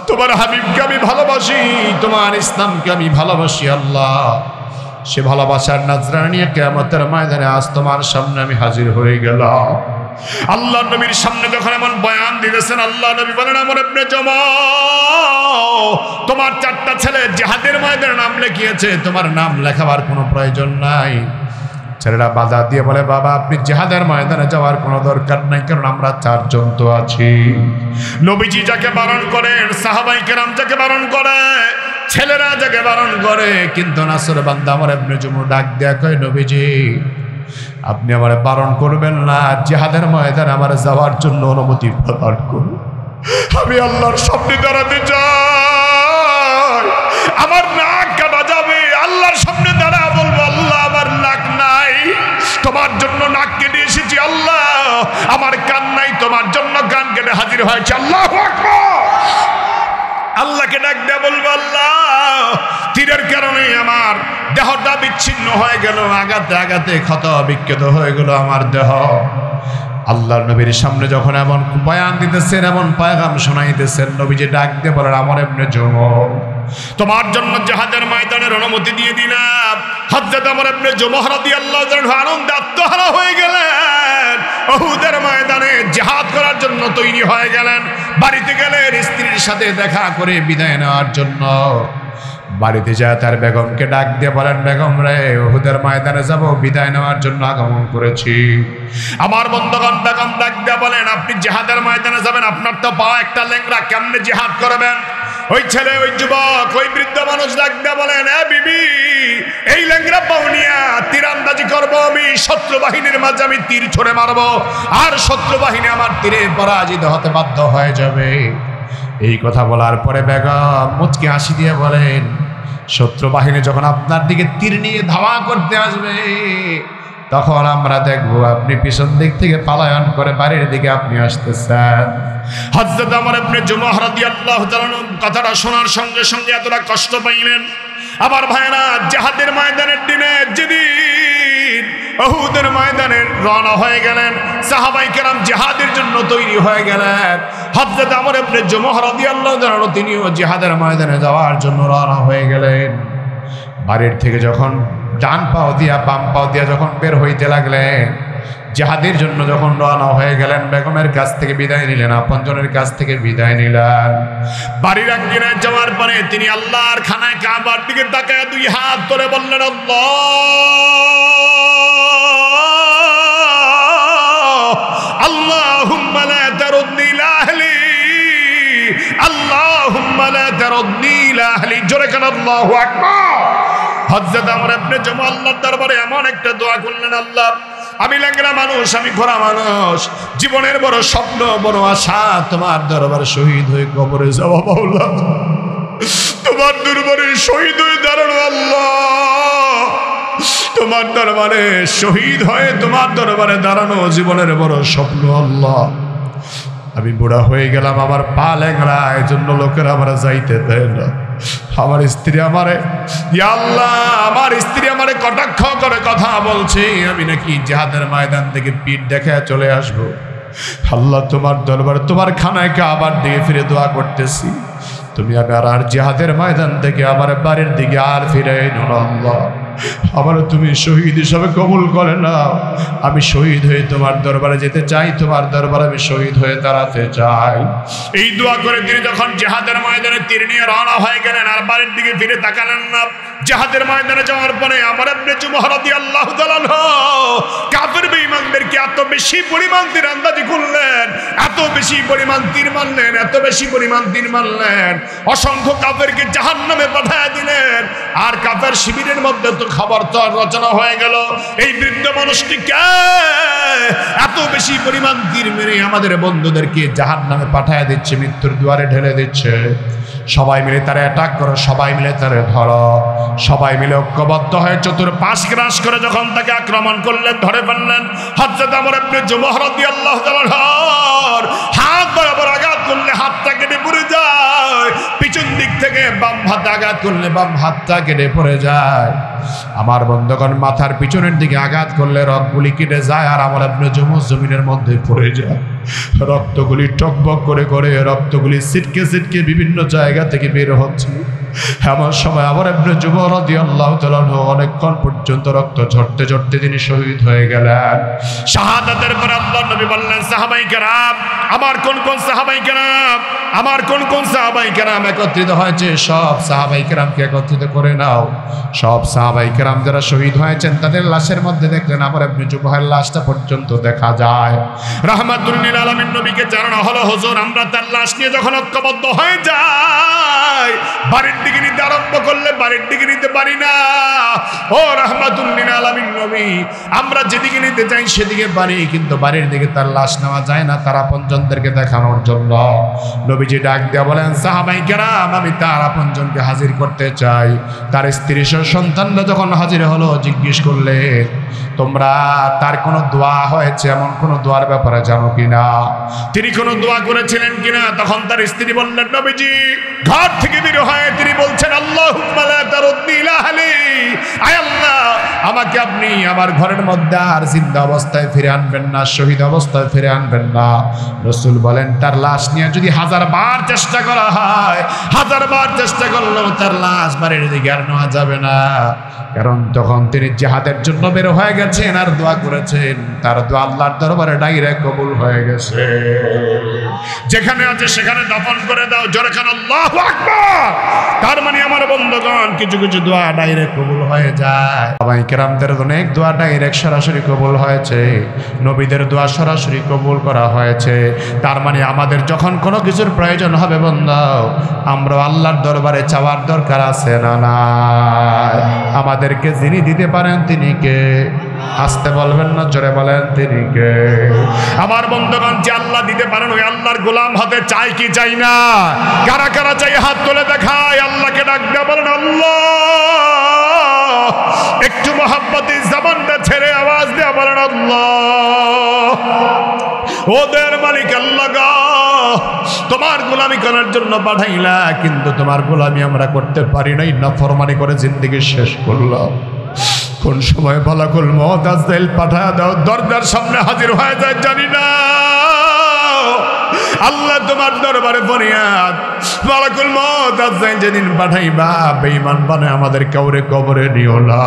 তোমার হাবিবকে আমি ভালোবাসি, তোমার ইসলামকে আমি ভালোবাসি, আল্লাহ সে ভালোবাসার নাজরানা নিয়ে কিয়ামতের ময়দানে আজ তোমার সামনে আমি হাজির হয়ে গেলাম। আল্লাহ নবীর সামনে যখন এমন বয়ান দিতেছেন, আল্লাহ নবী বলেন, আমর ইবনে জামাহ, তোমার 4টা ছেলে জিহাদের ময়দানে নাম লিখিয়েছে, তোমার নাম লেখাবার কোনো প্রয়োজন নাই। ছেলেরা বাধা দিয়ে বলে, বাবা আপনি জিহাদের ময়দানে যাওয়ার কোনো দরকার নাই, কারণ আমরা 4 জন তো আছি। নবীজি যাকে বারণ করেন, সাহাবাই কেরাম যাকে বারণ করে, ছেলেরা যাকে বারণ করে, কিন্তু নাসর বান্দা আমর ইবনে জামূহ ডাক দেয়া কয়, নবীজি আপনি আমার বারণ করবেন না, জিহাদের ময়দানে আমার যাওয়ার জন্য অনুমতি প্রদান করুন। আমি আল্লাহর সামনে দাঁড়াতে চাই, আমার নাক কাটা যাবে, আল্লাহর সামনে দাঁড়া বলবো, আল্লাহ আমার নাক নাই, তোমার জন্য নাক কেটে এসেছি, আল্লাহ আমার কান নাই, তোমার জন্য কান কেটে হাজির হয়েছে, আল্লাহু আকবার। আল্লাহকে ডাক দেয়া বলবো, আল্লাহ তীরের কারণে আমার দেহটা বিচ্ছিন্ন হয়ে গেল, আঘাতে আঘাতে ক্ষত বিক্ষত হয়ে গেল আমার দেহ। আল্লাহর নবীর সামনে যখন এমন বয়ান দিতেছেন, এমন পয়গাম শোনাইতেছেন, নবীজি ডাক দিয়ে বলেন, আমর ইবনে জামূহ তোমার জন্য জিহাদের ময়দানের অনুমতি দিয়ে দিলাম। হযরত আমর ইবনে জামূহ রাদিয়াল্লাহু আনহু আনন্দে আত্মহারা হয়ে গেলেন, উহুদের ময়দানে জিহাদ করার জন্য তৈরি হয়ে গেলেন। বাড়িতে গেলেন স্ত্রীর সাথে দেখা করে বিদায় নেওয়ার জন্য। বাড়িতে যায় তার বেগমকে ডাক দিয়ে বলেন, বেগম রে উহুদের ময়দানে যাব, বিদায় নেওয়ার জন্য আগমন করেছি। আমার বন্ধুগণ, বেগম ডাক দিয়ে বলেন, আপনি জিহাদের ময়দানে যাবেন, আপনার তো পা একটা ল্যাংড়া, কেমনে জিহাদ করবেন? ওই ছেলে, ওই যুবক, ওই বৃদ্ধ মানুষ ডাক দিয়ে বলেন, এ বিবি, এই ল্যাংড়া পাও নিয়া তীরান্দাজি করবো আমি, শত্রু বাহিনীর মাঝে আমি তীর ছড়ে মারবো, আর শত্রু বাহিনী আমার তীরে পরাজিত হতে বাধ্য হয়ে যাবে। এই কথা বলার পরে বেগম মুচকি হাসি দিয়ে বলেন, শত্রু বাহিনী যখন আপনার দিকে তীর নিয়ে ধাওয়া করতে আসবে, তখন আমরা দেখবো আপনি পিছন দিক থেকে পালায়ন করে বাড়ির দিকে আপনি আসতেছেন। হযরত আমর ইবনে জামূহ রাদিয়াল্লাহু তাআলা কথাটা শোনার সঙ্গে সঙ্গে এতটা কষ্ট পাইলেন। আমার ভাইরা, জিহাদের ময়দানের দিনে যেদিন উহুদের ময়দানে রওনা হয়ে গেলেন, সাহাবায়ে কেরাম জিহাদের জন্য তৈরি হয়ে গেলেন। হযরত আমর ইবনে জামূহ রাদিয়াল্লাহু তাআলা তিনিও জিহাদের ময়দানে যাওয়ার জন্য রওনা হয়ে গেলেন। বাড়ির থেকে যখন ডান পাও দিয়া বাম পাও দিয়া যখন বের হইতে লাগলেন, জিহাদের জন্য যখন রওনা হয়ে গেলেন, বেগমের কাছ থেকে বিদায় নিলেন, আপনজনের কাছ থেকে বিদায় নিলেন। বাড়ির একদিনে যাওয়ার পরে তিনি আল্লাহর খানায় কাবার দিকে তাকায় 2 হাত ধরে বললেন, আল্লাহ আল্লাহুম্মা লা তারুদনি ইলা আহলি, আল্লাহুম্মা লা তারুদনি ইলা আহলি। জোরে কেন আল্লাহু আকবার। হযরত আমর ইবনে জামূহ আল্লাহর দরবারে এমন একটা দোয়া করলেন, আল্লাহ আমি ল্যাংড়া মানুষ, আমি খোরা মানুষ, জীবনের বড় স্বপ্ন, বড় আশা তোমার দরবারে শহীদ হয়ে কবরে যাওয়া, মাওলা তোমার দরবারে শহীদ হয়ে দাঁড়ানো, আল্লাহ তোমার দরবারে শহীদ হয়ে তোমার দরবারে দাঁড়ানো জীবনের বড় স্বপ্ন, আল্লাহ আমি বুড়া হয়ে গেলাম, আমার পা ল্যাংড়া, এই জন্য লোকেরা আমার যাইতে দেয় না। আমার স্ত্রী আমারে, ইয়া আল্লাহ, আমার স্ত্রী আমারে কটাক্ষ করে কথা বলছে আমি নাকি জিহাদের ময়দান থেকে পিঠ দেখে চলে আসব। আল্লাহ, তোমার দরবারে তোমার খানায় আবার দিকে ফিরে দোয়া করতেছি, তুমি আর জিহাদের ময়দান থেকে আমার বাড়ির দিকে আর ফিরে এনো না আল্লাহ। আবার তুমি শহীদ হিসাবে কবুল করে নাও। আমি শহীদ হয়ে তোমার দরবারে যেতে চাই, তোমার দরবারে আমি শহীদ হয়ে দাঁড়াতে চাই। এই দোয়া করে তিনি যখন জিহাদের ময়দানে তীর নিয়ে রওনা হয়ে গেলেন, আর বাড়ির দিকে ফিরে তাকালেন না। জিহাদের ময়দানে যাওয়ার পরে আমার ইবনে জুমহ রাদিয়াল্লাহু তাআলা কাফের বেঈমানদেরকে এত বেশি পরিমাণ তীরন্দাজি করলেন, এত বেশি পরিমাণ তীর মারলেন, এত বেশি পরিমাণ তীর মারলেন, অসংখ্য কাফেরকে জাহান্নামে পাঠিয়ে দিলেন। আর কাফের শিবিরের মধ্যে তো খবর তো রচনা হয়ে গেল, এই বৃদ্ধ মানুষটিকে এত বেশি পরিমাণ তীর মেরে আমাদের বন্ধুদেরকে জাহান্নামে পাঠিয়ে দিচ্ছে, মৃত্যুর দুয়ারে ঢেলে দিচ্ছে। সবাই মিলে তারা অ্যাটাক করো, সবাই মিলে তারা ধরো। সবাই মিলে ঐক্যবদ্ধ হয়ে চতুর্পাশ গ্রাস করে যখন তাকে আক্রমণ করলেন, ধরে ফেললেন, হযরত আমর ইবনে জুমহ রাদিয়াল্লাহু তাআলা হাত বরাবর আঘাত করলে হাতটা কেটে পড়ে যায়, পিছন দিক থেকে বাম হাতে আঘাত করলে বাম হাতটা কেটে পড়ে যায়। আমার বন্ধুগণ, মাথার পিছনের দিকে আঘাত করলে রক্তগুলি কেটে যায়, আর আমর ইবনে জুমহ জমিনের মধ্যে পড়ে যায়। রক্তগুলি টকবক করে করে রক্তগুলি ছিটকে ছিটকে বিভিন্ন জায়গা থেকে বের হচ্ছে। এমন সময় আমর ইবনে জুমহ রাদিয়াল্লাহু তাআলা অনেকক্ষণ পর্যন্ত রক্ত ঝরতে ঝরতে তিনি শহীদ হয়ে গেলেন। শাহাদাতের পর আল্লাহর নবী বললেন, সাহাবায়ে কেরাম, আমার কোন কোন সাহাবায়ে কেরাম, আমার কোন কোন সাহাবায়ে কেরাম একত্রিত হয়েছে, সব সাহাবায়ে কেরামকে একত্রিত করে নাও। সব সাহাবায়ে কেরাম যারা শহীদ হয়েছেন তাদের লাশের মধ্যে দেখলেন আমর ইবনে জুমহের লাশটা পর্যন্ত দেখা যায়। রাহমাতুল লিল আলামিন নবীকে জানানো হলো, হুজুর আমরা তার লাশ নিয়ে যখন ঐক্যবদ্ধ হয়ে যাই, বাড়ির দিকে নিতে আরম্ভ করলে বাড়ির দিকে নিতে পারি না। ও রাহমাতুল লিল আলামিন নবী, আমরা যেদিকে নিতে চাই সেদিকে পারি, কিন্তু বাড়ির দিকে তার লাশ নেওয়া যায় না, তার আপনজনদেরকে দেখানোর জন্য। নবীজি ডাক দেয়া বলেন, সাহাবায়ে কেরাম, আমি তার আপনজনকে হাজির করতে চাই। তার স্ত্রী সন্তানরা যখন হাজির হলো, জিজ্ঞেস করলে, তোমরা তার কোনো দোয়া হয়েছে এমন কোনো দোয়ার ব্যাপারে জানো কিনা, তিনি কোনো দোয়া করেছিলেন কিনা? তখন তার স্ত্রী বললেন, নবীজি ঘর থেকে বের হয়ে তিনি বলছেন, আল্লাহুম্মা লা তারুদ্নি ইলা আহলি, আয় আল্লাহ, আমাকে আপনি আমার ঘরের মধ্যে আর জিন্দা অবস্থায় ফিরে আনবেন না, শহীদ অবস্থায় ফিরে আনবেন না। রাসূল বলেন, তার লাশ নিয়ে যদি 1000 বার চেষ্টা করা হয়, 1000 বার চেষ্টা করলেও তার লাশ বাড়ির দিকে আর নেওয়া যাবে না, কারণ তখন তিনি জিহাদের জন্য বের হয়ে গেছেন আর দোয়া করেছেন, তার দোয়া আল্লাহর দরবারে ডাইরেক্ট কবুল হয়ে গেছে। যেখানে আছে সেখানে দাফন করে দাও, জোরে কান আল্লাহু আকবার। তার মানে আমার বন্ধুগণ, কিছু কিছু দোয়া ডাইরেক্ট কবুল হয়ে যায়। সাহাবায়ে কেরামদের অনেক দোয়া ডাইরেক্ট সরাসরি কবুল হয়েছে, নবীদের দোয়া সরাসরি কবুল করা হয়েছে। তার মানে আমাদের যখন কোনো কিছুর প্রয়োজন হবে বন্ধু, আমরা আল্লাহর দরবারে চাওয়ার দরকার আছে না নাই? আমাদেরকে যিনি দিতে পারেন তিনি কে? আসতে বলবেন না, জোরে বলেন তিনি কে? আমার বন্ধুগণ, যে আল্লাহ দিতে পারেন ওই আল্লাহর গোলাম হাতে চাই কি চাই না? কারা কারা চাই হাত তুলে দেখায়, আল্লাহকে ডাক দেয়া বলেন আল্লাহ। একটু মহব্বতে জবানটা ছেড়ে আওয়াজ দেয়া বলেন আল্লাহ। ওদের মালিক আল্লাহ গো, তোমার গোলামি করার জন্য পাঠাইলা, কিন্তু তোমার গোলামি আমরা করতে পারি নাই, নাফরমানি করে জিন্দেগি শেষ করলাম। কোন সময় মালাকুল মউত আজরাইল পাঠায়া দাও, দরজার সামনে হাজির হয়ে যায় জানি না। আল্লাহ তোমার দরবারে ফরিয়াদ, মালাকুল মউত আজরাইল যেদিন পাঠাইবা, বেঈমান বানায় আমাদের কাউরে কবরে নিও না,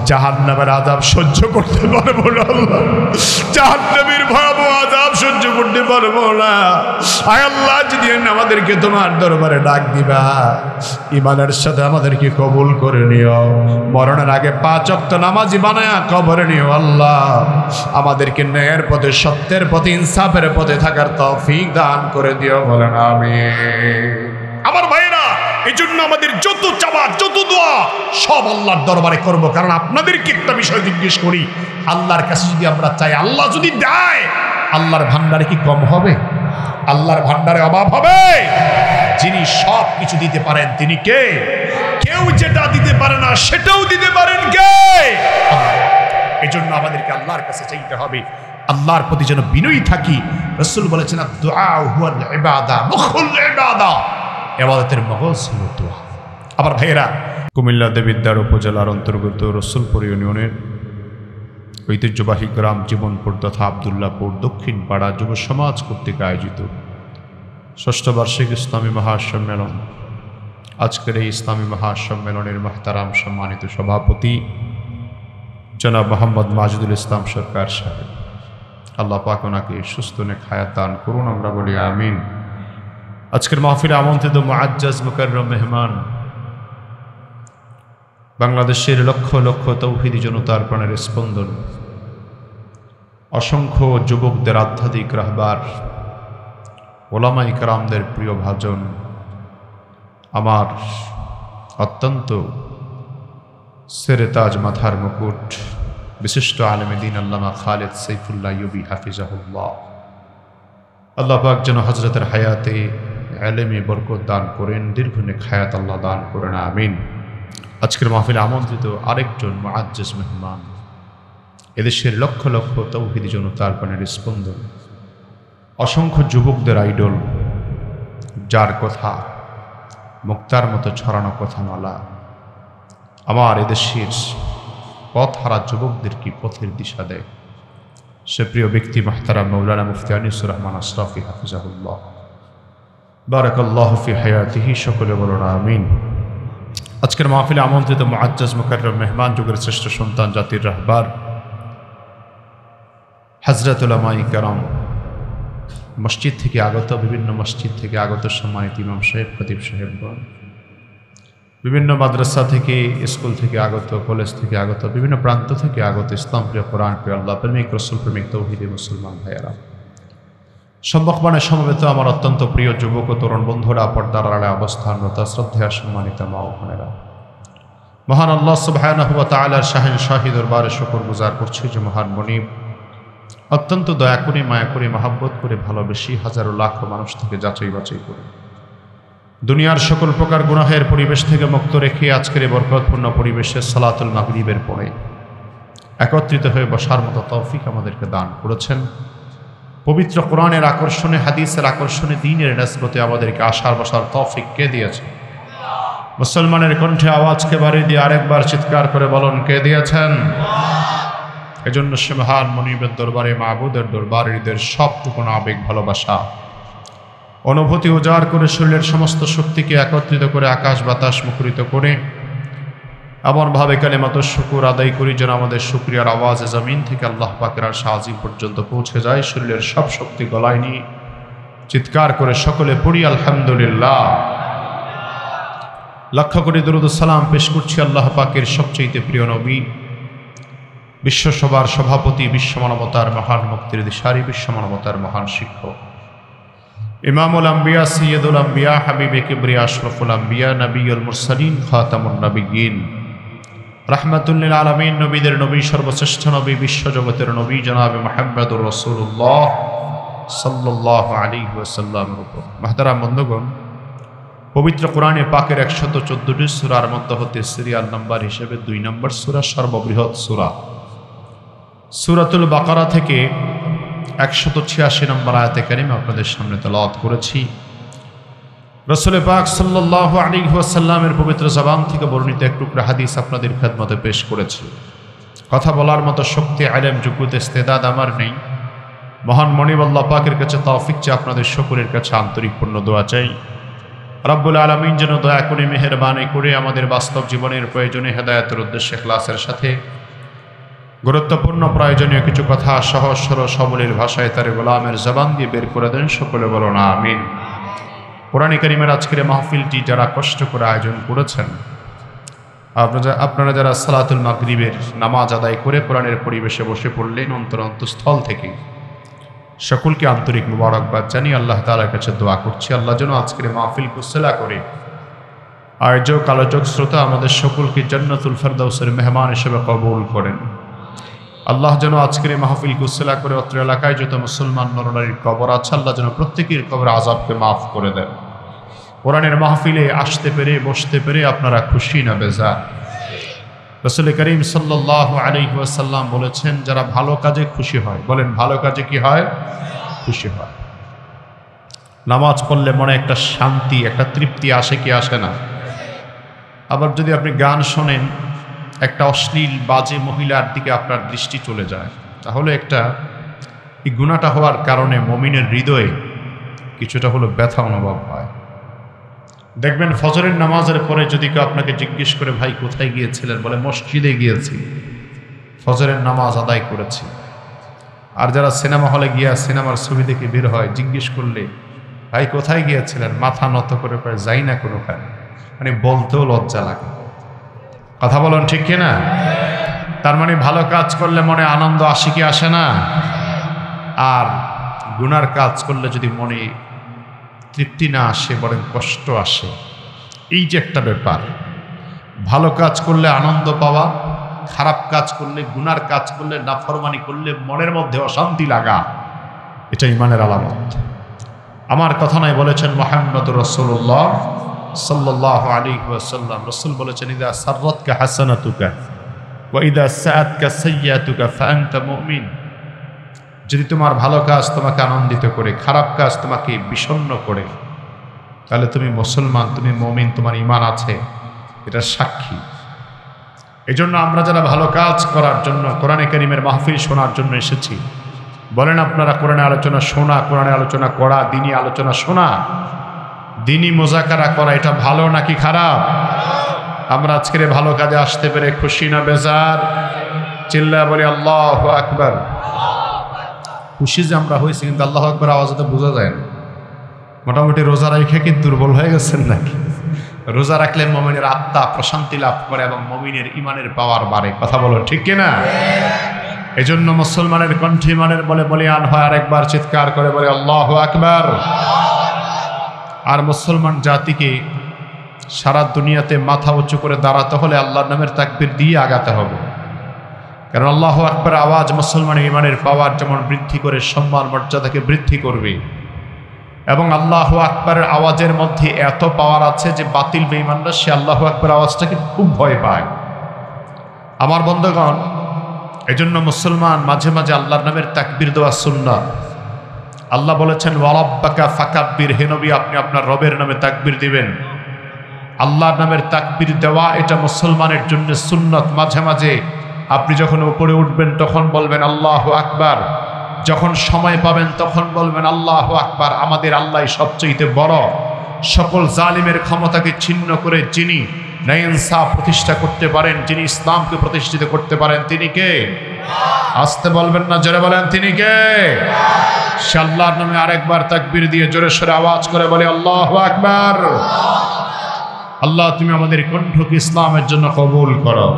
জাহান্নামের আযাব সহ্য করতে পারবো না আল্লাহ, জাহান্নামের ভয়াবহ আযাব সহ্য করতে পারবো না। আয় আল্লাহ, যদি আমাদেরকে তোমার দরবারে ডাক দিবা, ঈমানের সাথে আমাদেরকে কবুল করে নিও, মরণের আগে 5 ওয়াক্ত নামাজি বানায়া কবরে নিও আল্লাহ। আমাদেরকে ন্যায়ের পথে, সত্যের পথে, ইনসাফের পথে থাকার তৌফিক দান করে দিও, বলেন আমিন। আমার ভাইরা, এই জন্য আমাদের যত চাওয়া, যত দোয়া সব আল্লাহর দরবারে করব, কারণ আপনাদেরকে একটা বিষয় জিজ্ঞেস করি, আল্লাহর কাছে যদি আমরা চাই, আল্লাহ যদি দেয়, আল্লাহর ভান্ডারে কি কম হবে? আল্লাহর ভান্ডারে অভাব হবে? যিনি সব কিছু দিতে পারেন তিনি কে? কেউ যেটা দিতে পারে না সেটাও দিতে পারেন কে? এই জন্য আমাদেরকে আল্লাহর কাছে চাইতে হবে। আল্লাহর প্রতি যেন বিনয়ী থাকি। রাসূল বলেছেন দুআ হুয়াল ইবাদা, মুখুল ইবাদা, ইবাদতের মগজ হলো দোয়া। আবার ভাইয়েরা, কুমিল্লা দেবিদ্বার উপজেলার অন্তর্গত রসুলপুর ইউনিয়নের ঐতিহ্যবাহী গ্রাম জীবনপুর তথা আবদুল্লাহপুর দক্ষিণ পাড়া যুব সমাজ কর্তৃক আয়োজিত ষষ্ঠ বার্ষিক ইসলামী মহাসম্মেলন, আজকের এই ইসলামী মহাসম্মেলনের মাহতারাম সম্মানিত সভাপতি জনাব মোহাম্মদ মাজিদুল ইসলাম সরকার সাহেব, আল্লাহ পাক ওনাকে সুস্থ নেক হায়াত দান করুন, আমরা বলি আমিন। আজকের মাহফিলে আমন্ত্রিত মুআজ্জাজ মুকাররম মেহমান, বাংলাদেশের লক্ষ লক্ষ তৌহিদি জনতার প্রাণের স্পন্দন, অসংখ্য যুবকদের আধ্যাত্মিক রাহবার, ওলামা ইকরামদের প্রিয় ভাজন, আমার অত্যন্ত সেরেতাজ মাথার মুকুট বিশিষ্ট আলেমে দ্বীন আল্লামা খালেদ সাইফুল্লাহ ইউবি হাফিজাহুল্লাহ, আল্লাহ পাক যেন হযরতের হায়াতে ইলমে বরকত দান করেন, দীর্ঘনেক হায়াত আল্লাহ দান করেন, আমিন। আজকের মাহফিলে আমন্ত্রিত আরেকজন মুআজ্জাজ মেহমান, এদেশের লক্ষ লক্ষ তৌহিদি জনতার প্রাণের স্পন্দন, অসংখ্য যুবকদের আইডল, যার কথা মুক্তার মতো ছড়ানো কথামালা আমার এদেশের পথ হারা যুবকদেরকে পথের দিশা দেয়, সে প্রিয় ব্যক্তি মুহতারাম মাওলানা মুফতি আনিসুর রহমান আশরাফি হাফিজাহুল্লাহ, বারাকাল্লাহু ফি হায়াতিহি, সকলে বলুন আমিন। আজকের মাহফিলে আমন্ত্রিত মুআজ্জাজ মুকাররম মেহমান, যুগের শ্রেষ্ঠ সন্তান, জাতির রাহবার হযরত উলামায়ে কেরাম, মসজিদ থেকে আগত, বিভিন্ন মসজিদ থেকে আগত সম্মানিত ইমাম সাহেব, খতিব সাহেবগণ, বিভিন্ন মাদ্রাসা থেকে, স্কুল থেকে আগত, কলেজ থেকে আগত, বিভিন্ন প্রান্ত থেকে আগত ইসলাম প্রিয়, কোরআন প্রিয়, আল্লাহ প্রেমিক, রসুল প্রেমিক, তৌহিদি মুসলমান ভাইয়েরা, সম্মুখবাণে সমবেত আমার অত্যন্ত প্রিয় যুবক ও তরুণ বন্ধুরা, পর্দার আড়ালে অবস্থানরত শ্রদ্ধেয় সম্মানিত মা ও বোনেরা, মহান আল্লাহ সুবহানাহু ওয়া তাআলার শাহিন শাহী দরবারে শুকরগুজার করছি যে মহান মনিব অত্যন্ত দয়া করে, মায়া করে, মহাব্বত করে, ভালোবেসে হাজারো লাখ মানুষ থেকে যাচাই বাছাই করে দুনিয়ার সকল প্রকার গুনাহের পরিবেশ থেকে মুক্ত রেখে আজকের এই বরকতপূর্ণ পরিবেশে সালাতুল মাগরিবের পরে একত্রিত হয়ে বসার মতো তৌফিক আমাদেরকে দান করেছেন। পবিত্র কোরআনের আকর্ষণে, হাদিসের আকর্ষণে, দ্বীনের নিসবতে আমাদেরকে আসার বসার তৌফিক কে দিয়েছে? মুসলমানের কণ্ঠে আওয়াজকে বাড়িয়ে দিয়ে আরেকবার চিৎকার করে বলুন, কে দিয়েছেন? এজন্য সে মহান মনিবের দরবারে, মাবুদের দরবারে হৃদয়ের সবটুকুন আবেগ, ভালোবাসা, অনুভূতি উজাড় করে শরীরের সমস্ত শক্তিকে একত্রিত করে আকাশ বাতাস মুখরিত করে এমনভাবে কালিমাত শুকুর আদায় করি যেন আমাদের শুকরিয়ার আওয়াজে জমিন থেকে আল্লাহ পাকের আরশ আজিম পর্যন্ত পৌঁছে যায়। শরীরের সব শক্তি গলায় নিয়ে চিৎকার করে সকলে পড়ি আলহামদুলিল্লাহ। লক্ষ কোটি দরুদ ও সালাম পেশ করছি আল্লাহ পাকের সবচেয়ে প্রিয় নবী, বিশ্বসভার সভাপতি, বিশ্বমানবতার মহান মুক্তির দিশারি, বিশ্বমানবতার মহান শিক্ষক, ইমামুল আম্বিয়া, সৈয়দুল আম্বিয়া, হাবিবে কিবরিয়া, আশরাফুল আম্বিয়া, নবিয়ুল মুরসালিন, খাতামুন নবিয়্যিন, রাহমাতুল লিল আলামিন, নবীদের নবী, সর্বশ্রেষ্ঠ নবী, বিশ্বজগতের নবী জনাবে মুহাম্মদুর রাসূলুল্লাহ সাল্লাল্লাহু আলাইহি ওয়াসাল্লামের উপর। মুহতারাম বন্ধুগণ, পবিত্র কোরআনে পাকের 114টি সূরার মধ্যে হতে সিরিয়াল নাম্বার হিসেবে 2 নম্বর সূরা, সর্ববৃহৎ সূরা সূরাতুল বাকারা থেকে 186 নম্বর আয়াতে কারিমা আপনাদের সামনে তেলাওয়াত করেছি। রাসূল পাক সাল্লাল্লাহু আলাইহি ওয়াসাল্লামের পবিত্র জবান থেকে বর্ণিত এক টুকরা হাদিস আপনাদের খেদমতে পেশ করেছি। কথা বলার মতো শক্তি, ইলম, যোগ্যতা, ইস্তেদাদ আমার নেই। মহান মনিব আল্লাহ পাকের কাছে তৌফিক চেয়ে আপনাদের সকলের কাছে আন্তরিক পূর্ণ দোয়া চাই। রব্বুল আলামিন যেন দয়া করে, মেহেরবানি করে আমাদের বাস্তব জীবনের প্রয়োজনে হেদায়েতের উদ্দেশ্যে ইখলাসের সাথে গুরুত্বপূর্ণ প্রয়োজনীয় কিছু কথা সহজ সরল সবলীল ভাষায় তার গোলামের জবান দিয়ে বের করে দেন, সকলে বলুন আমিন। কোরআন কারীমের আজকের মাহফিলটি যারা কষ্ট করে আয়োজন করেছেন, আপনারা যারা সালাতুল মাগরিবের নামাজ আদায় করে কোরআনের পরিবেশে বসে পড়লেন, অন্তরস্থল থেকে সকলকে আন্তরিক মুবারকবাদ জানিয়ে আল্লাহ তাআলার কাছে দোয়া করছি আল্লাহ যেন আজকের মাহফিল কুশলা করে আয়োজক, আলোচক, শ্রোতা আমাদের সকলকে জান্নাতুল ফেরদাউসের মেহমান হিসেবে কবুল করেন। আল্লাহ যেন আজকের মাহফিল কুশলা করে অত্র এলাকায় যত মুসলমান নরনারীর কবর আছে আল্লাহ যেন প্রত্যেকের কবর আযাবকে মাফ করে দেন। কোরআনের মাহফিলে আসতে পেরে, বসতে পেরে আপনারা খুশি না বেজার? রাসূল করিম সাল্লাল্লাহু আলাইহি ওয়াসাল্লাম বলেছেন, যারা ভালো কাজে খুশি হয়, বলেন ভালো কাজে কি হয়? খুশি হয়। নামাজ পড়লে মনে একটা শান্তি, একটা তৃপ্তি আসে কি আসে না? আবার যদি আপনি গান শোনেন, একটা অশ্লীল বাজে মহিলার দিকে আপনার দৃষ্টি চলে যায়, তাহলে এই গুনাহটা হওয়ার কারণে মুমিনের হৃদয়ে কিছুটা হলো ব্যথা অনুভব হয়। দেখবেন ফজরের নামাজের পরে যদি কেউ আপনাকে জিজ্ঞেস করে, ভাই কোথায় গিয়েছিলেন? বলে মসজিদে গিয়েছি, ফজরের নামাজ আদায় করেছি। আর যারা সিনেমা হলে গিয়া সিনেমার ছবি দেখে বের হয়, জিজ্ঞেস করলে ভাই কোথায় গিয়েছিলেন, মাথা নত করে পারে যাই না কোনোখানে, মানে বলতেও লজ্জা লাগে। কথা বলেন ঠিক কিনা? তার মানে ভালো কাজ করলে মনে আনন্দ আসে কি আসে না? আর গুনার কাজ করলে যদি মনে তৃপ্তি না আসে, বরং কষ্ট আসে। এই যে একটা ব্যাপার, ভালো কাজ করলে আনন্দ পাওয়া, খারাপ কাজ করলে, গুনার কাজ করলে, নাফরমানি করলে মনের মধ্যে অশান্তি লাগা, এটা ঈমানের আলামত। আমার কথা নয়, বলেছেন মুহাম্মদুর রাসূলুল্লাহ সাল্লাল্লাহু আলাইহি ওয়াসাল্লাম। রাসূল বলেছেন, ইযা সাররাতকা হাসানাতুকা ওয়া ইযা সাআতকা সাইয়্যাতুকা ফাআনতা মুমিন। যদি তোমার ভালো কাজ তোমাকে আনন্দিত করে, খারাপ কাজ তোমাকে বিষণ্ণ করে, তাহলে তুমি মুসলমান, তুমি মুমিন, তোমার ঈমান আছে, এটা সাক্ষী। এজন্য আমরা যারা ভালো কাজ করার জন্য কোরআনে কারীমের মাহফিল শোনার জন্য এসেছি, বলেন আপনারা কোরআনে আলোচনা শোনা, কোরআনে আলোচনা করা, দ্বীনি আলোচনা শোনা, দ্বীনি মুযাকারা করা, এটা ভালো নাকি খারাপ? আমরা আজকের ভালো কাজে আসতে পেরে খুশি না বেজার? চিল্লায়া বলি আল্লাহু আকবার। খুশি যে আমরা হয়েছি, কিন্তু আল্লাহু আকবার আওয়াজে তো বোঝা যায় না। মোটামুটি রোজা রেখে কি দুর্বল হয়ে গেছেন নাকি? রোজা রাখলে মুমিনের আত্মা প্রশান্তি লাভ করে এবং মুমিনের ঈমানের পাওয়ার বাড়ে। কথা বলো ঠিক কিনা? এজন্য মুসলমানের কণ্ঠে ঈমানের বলে বলিয়ান হয়, আরেকবার চিৎকার করে বলে আল্লাহু আকবার। আর মুসলমান জাতিকে সারা দুনিয়াতে মাথা উঁচু করে দাঁড়াতে হলে আল্লাহর নামের তাকবীর দিয়ে আগাতে হবে। কারণ আল্লাহু আকবার আওয়াজ মুসলমানের ঈমানের পাওয়ার যেমন বৃদ্ধি করে, সম্মান মর্যাদাকে বৃদ্ধি করবে। এবং আল্লাহু আকবারের আওয়াজের মধ্যে এত পাওয়ার আছে যে বাতিল বেঈমানরা সে আল্লাহু আকবার আওয়াজটাকে খুব ভয় পায়। আমার বন্ধুগণ, এজন্য মুসলমান মাঝে মাঝে আল্লাহর নামের তাকবীর দেওয়া সুন্নাত। আল্লাহ বলেছেন, ওয়া রাব্বাকা ফাকাব্বির, হে নবী আপনি আপনার রবের নামে তাকবীর দিবেন। আল্লাহর নামের তাকবীর দেওয়া এটা মুসলমানের জন্য সুন্নাত। মাঝে মাঝে আপনি যখন উপরে উঠবেন তখন বলবেন আল্লাহু আকবার, যখন সময় পাবেন তখন বলবেন আল্লাহু আকবার। আমাদের আল্লাহ সবচেয়ে বড়। সকল জালিমের ক্ষমতাকে ছিন্ন করে যিনি ন্যায়-ইনসাফ প্রতিষ্ঠা করতে পারেন, যিনি ইসলামকে প্রতিষ্ঠিত করতে পারেন, তিনি কে? আসতে বলবেন না, জোরে বলেন তিনি কে? সে আল্লাহর নামে আরেকবার তাকবীর দিয়ে জোরে সোরে আওয়াজ করে বলে আল্লাহু আকবার। আল্লাহ তুমি আমাদের কণ্ঠকে ইসলামের জন্য কবুল করো।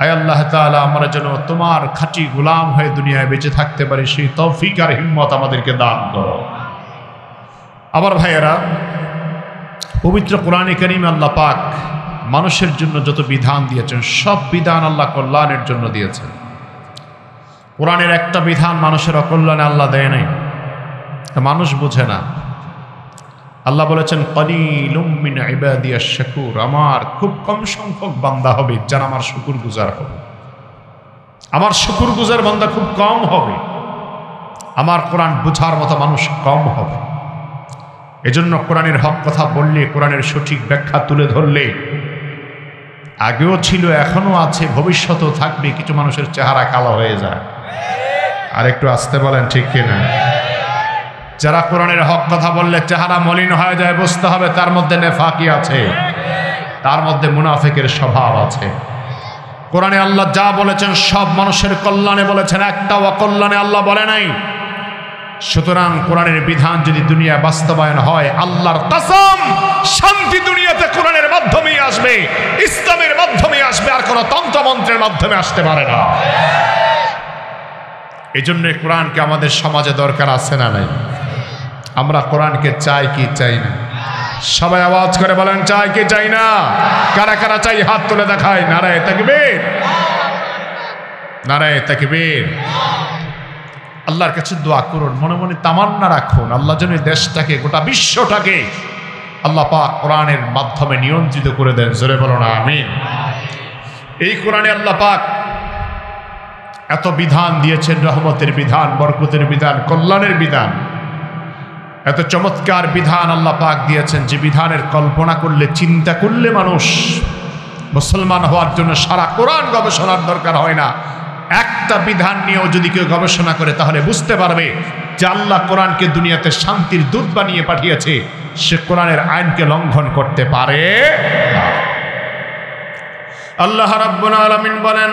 আয় আল্লাহ তাআলা, আমরা যেন তোমার খাঁটি গোলাম হয়ে দুনিয়ায় বেঁচে থাকতে পারি, সেই তৌফিক আর হিম্মত আমাদেরকে দান করো। আবার ভাইয়েরা, পবিত্র কোরআনে কারীমে আল্লাহ পাক মানুষের জন্য যত বিধান দিয়েছেন, সব বিধান আল্লাহ কল্যাণের জন্য দিয়েছেন। কোরআনের একটা বিধান মানুষের অকল্যাণে আল্লাহ দেয় নাই, মানুষ বোঝে না। আল্লাহ বলেছেন, কলিলুম মিন ইবাদিয়াশ শাকুর, আমার খুব কম সংখ্যক বান্দা হবে যারা আমার শুকরগুজার হবে। আমার শুকরগুজার বান্দা খুব কম হবে, আমার কোরআন বোঝার মতো মানুষ কম হবে। এজন্য কোরআনের হক কথা বললে, কোরআনের সঠিক ব্যাখ্যা তুলে ধরলে, আগেও ছিল, এখনো আছে, ভবিষ্যতেও থাকবে, কিছু মানুষের চেহারা কালো হয়ে যায়। আর একটু আসতে বলেন ঠিক কিনা? যারা কোরআনের হক কথা বললে চেহারা মলিন হয়ে যায়, বুঝতে হবে তার মধ্যে নেফাকি আছে, তার মধ্যে মুনাফিকের স্বভাব আছে। কোরআনে আল্লাহ যা বলেছেন সব মানুষের কল্যাণে বলেছেন, একটা অকল্যাণে আল্লাহ বলে নাই। সুতরাং কোরআনের বিধান যদি দুনিয়া বাস্তবায়ন হয়, আল্লাহর কসম শান্তি দুনিয়াতে কোরআনের মাধ্যমেই আসবে, ইসলামের মাধ্যমে আসবে, আর কোনো তন্ত্রমন্ত্রের মাধ্যমে আসতে পারে না। এই জন্য কোরআনকে আমাদের সমাজে দরকার আছে না নাই? আমরা কোরআনকে চাই কি চাই না? সবাই আওয়াজ করে বলেন, চাই কি চাই না? কারা কারা চাই হাত তুলে দেখায়। নারায়ে তাকবীর, নারায়ে তাকবীর। আল্লাহর কাছে দোয়া করুন, মনে মনে তামান্না রাখুন, আল্লাহ যেন দেশটাকে, গোটা বিশ্বটাকে আল্লাহ পাক কোরআনের মাধ্যমে নিয়ন্ত্রিত করে দেন। জোরে বলুন আমিন। এই কোরআনে আল্লাহ পাক এত বিধান দিয়েছেন, রহমতের বিধান, বরকতের বিধান, কল্যাণের বিধান, এত চমৎকার বিধান আল্লাহ পাক দিয়েছেন যে বিধানের কল্পনা করলে, চিন্তা করলে মানুষ মুসলমান হওয়ার জন্য সারা কোরআন গবেষণার দরকার হয় না। একটা বিধান নিয়েও যদি কেউ গবেষণা করে তাহলে বুঝতে পারবে যে আল্লাহ কোরআনকে দুনিয়াতে শান্তির দূত বানিয়ে পাঠিয়েছে, সে কোরআনের আইনকে লঙ্ঘন করতে পারে না। আল্লাহ রাব্বুল আলামিন বলেন,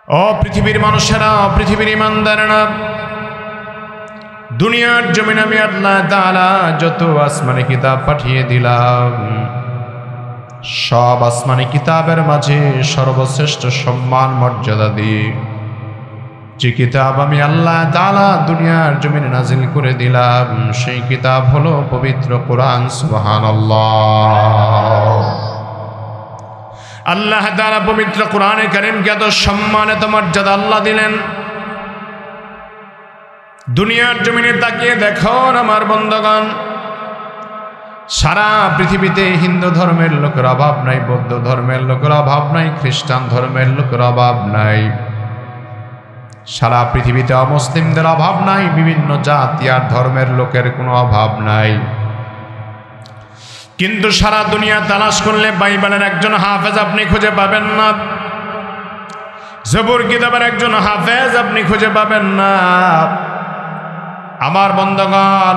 ও পৃথিবীর মানুষেরা, ও পৃথিবীর ইমানদারেরা, দুনিয়ার জমিনে আমি আল্লাহ তাআলা যত আসমানি কিতাব পাঠিয়ে দিলাম, সব আসমানি কিতাবের মাঝে সর্বশ্রেষ্ঠ সম্মান মর্যাদা দিয়ে যে কিতাব আমি আল্লাহ তাআলা দুনিয়ার জমিনে নাজিল করে দিলাম, সেই কিতাব হলো পবিত্র কোরআন। সুবহানাল্লাহ। আল্লাহ তাআলা পবিত্র কোরআনে কারীমকে এত সম্মান, এত মর্যাদা আল্লাহ দিলেন। দুনিয়ার জমিনে তাকিয়ে দেখুন আমার বন্ধুগণ, সারা পৃথিবীতে হিন্দু ধর্মের লোকের অভাব নাই, বৌদ্ধ ধর্মের লোকের অভাব নাই, খ্রিস্টান ধর্মের লোকের অভাব নাই, সারা পৃথিবীতে অমুসলিমদের অভাব নাই, বিভিন্ন জাতি আর ধর্মের লোকের কোনো অভাব নাই। কিন্তু সারা দুনিয়া তালাশ করলে বাইবেলের একজন হাফেজ আপনি খুঁজে পাবেন না, জবুর কিতাবের একজন হাফেজ আপনি খুঁজে পাবেন না আমার বন্ধুগণ।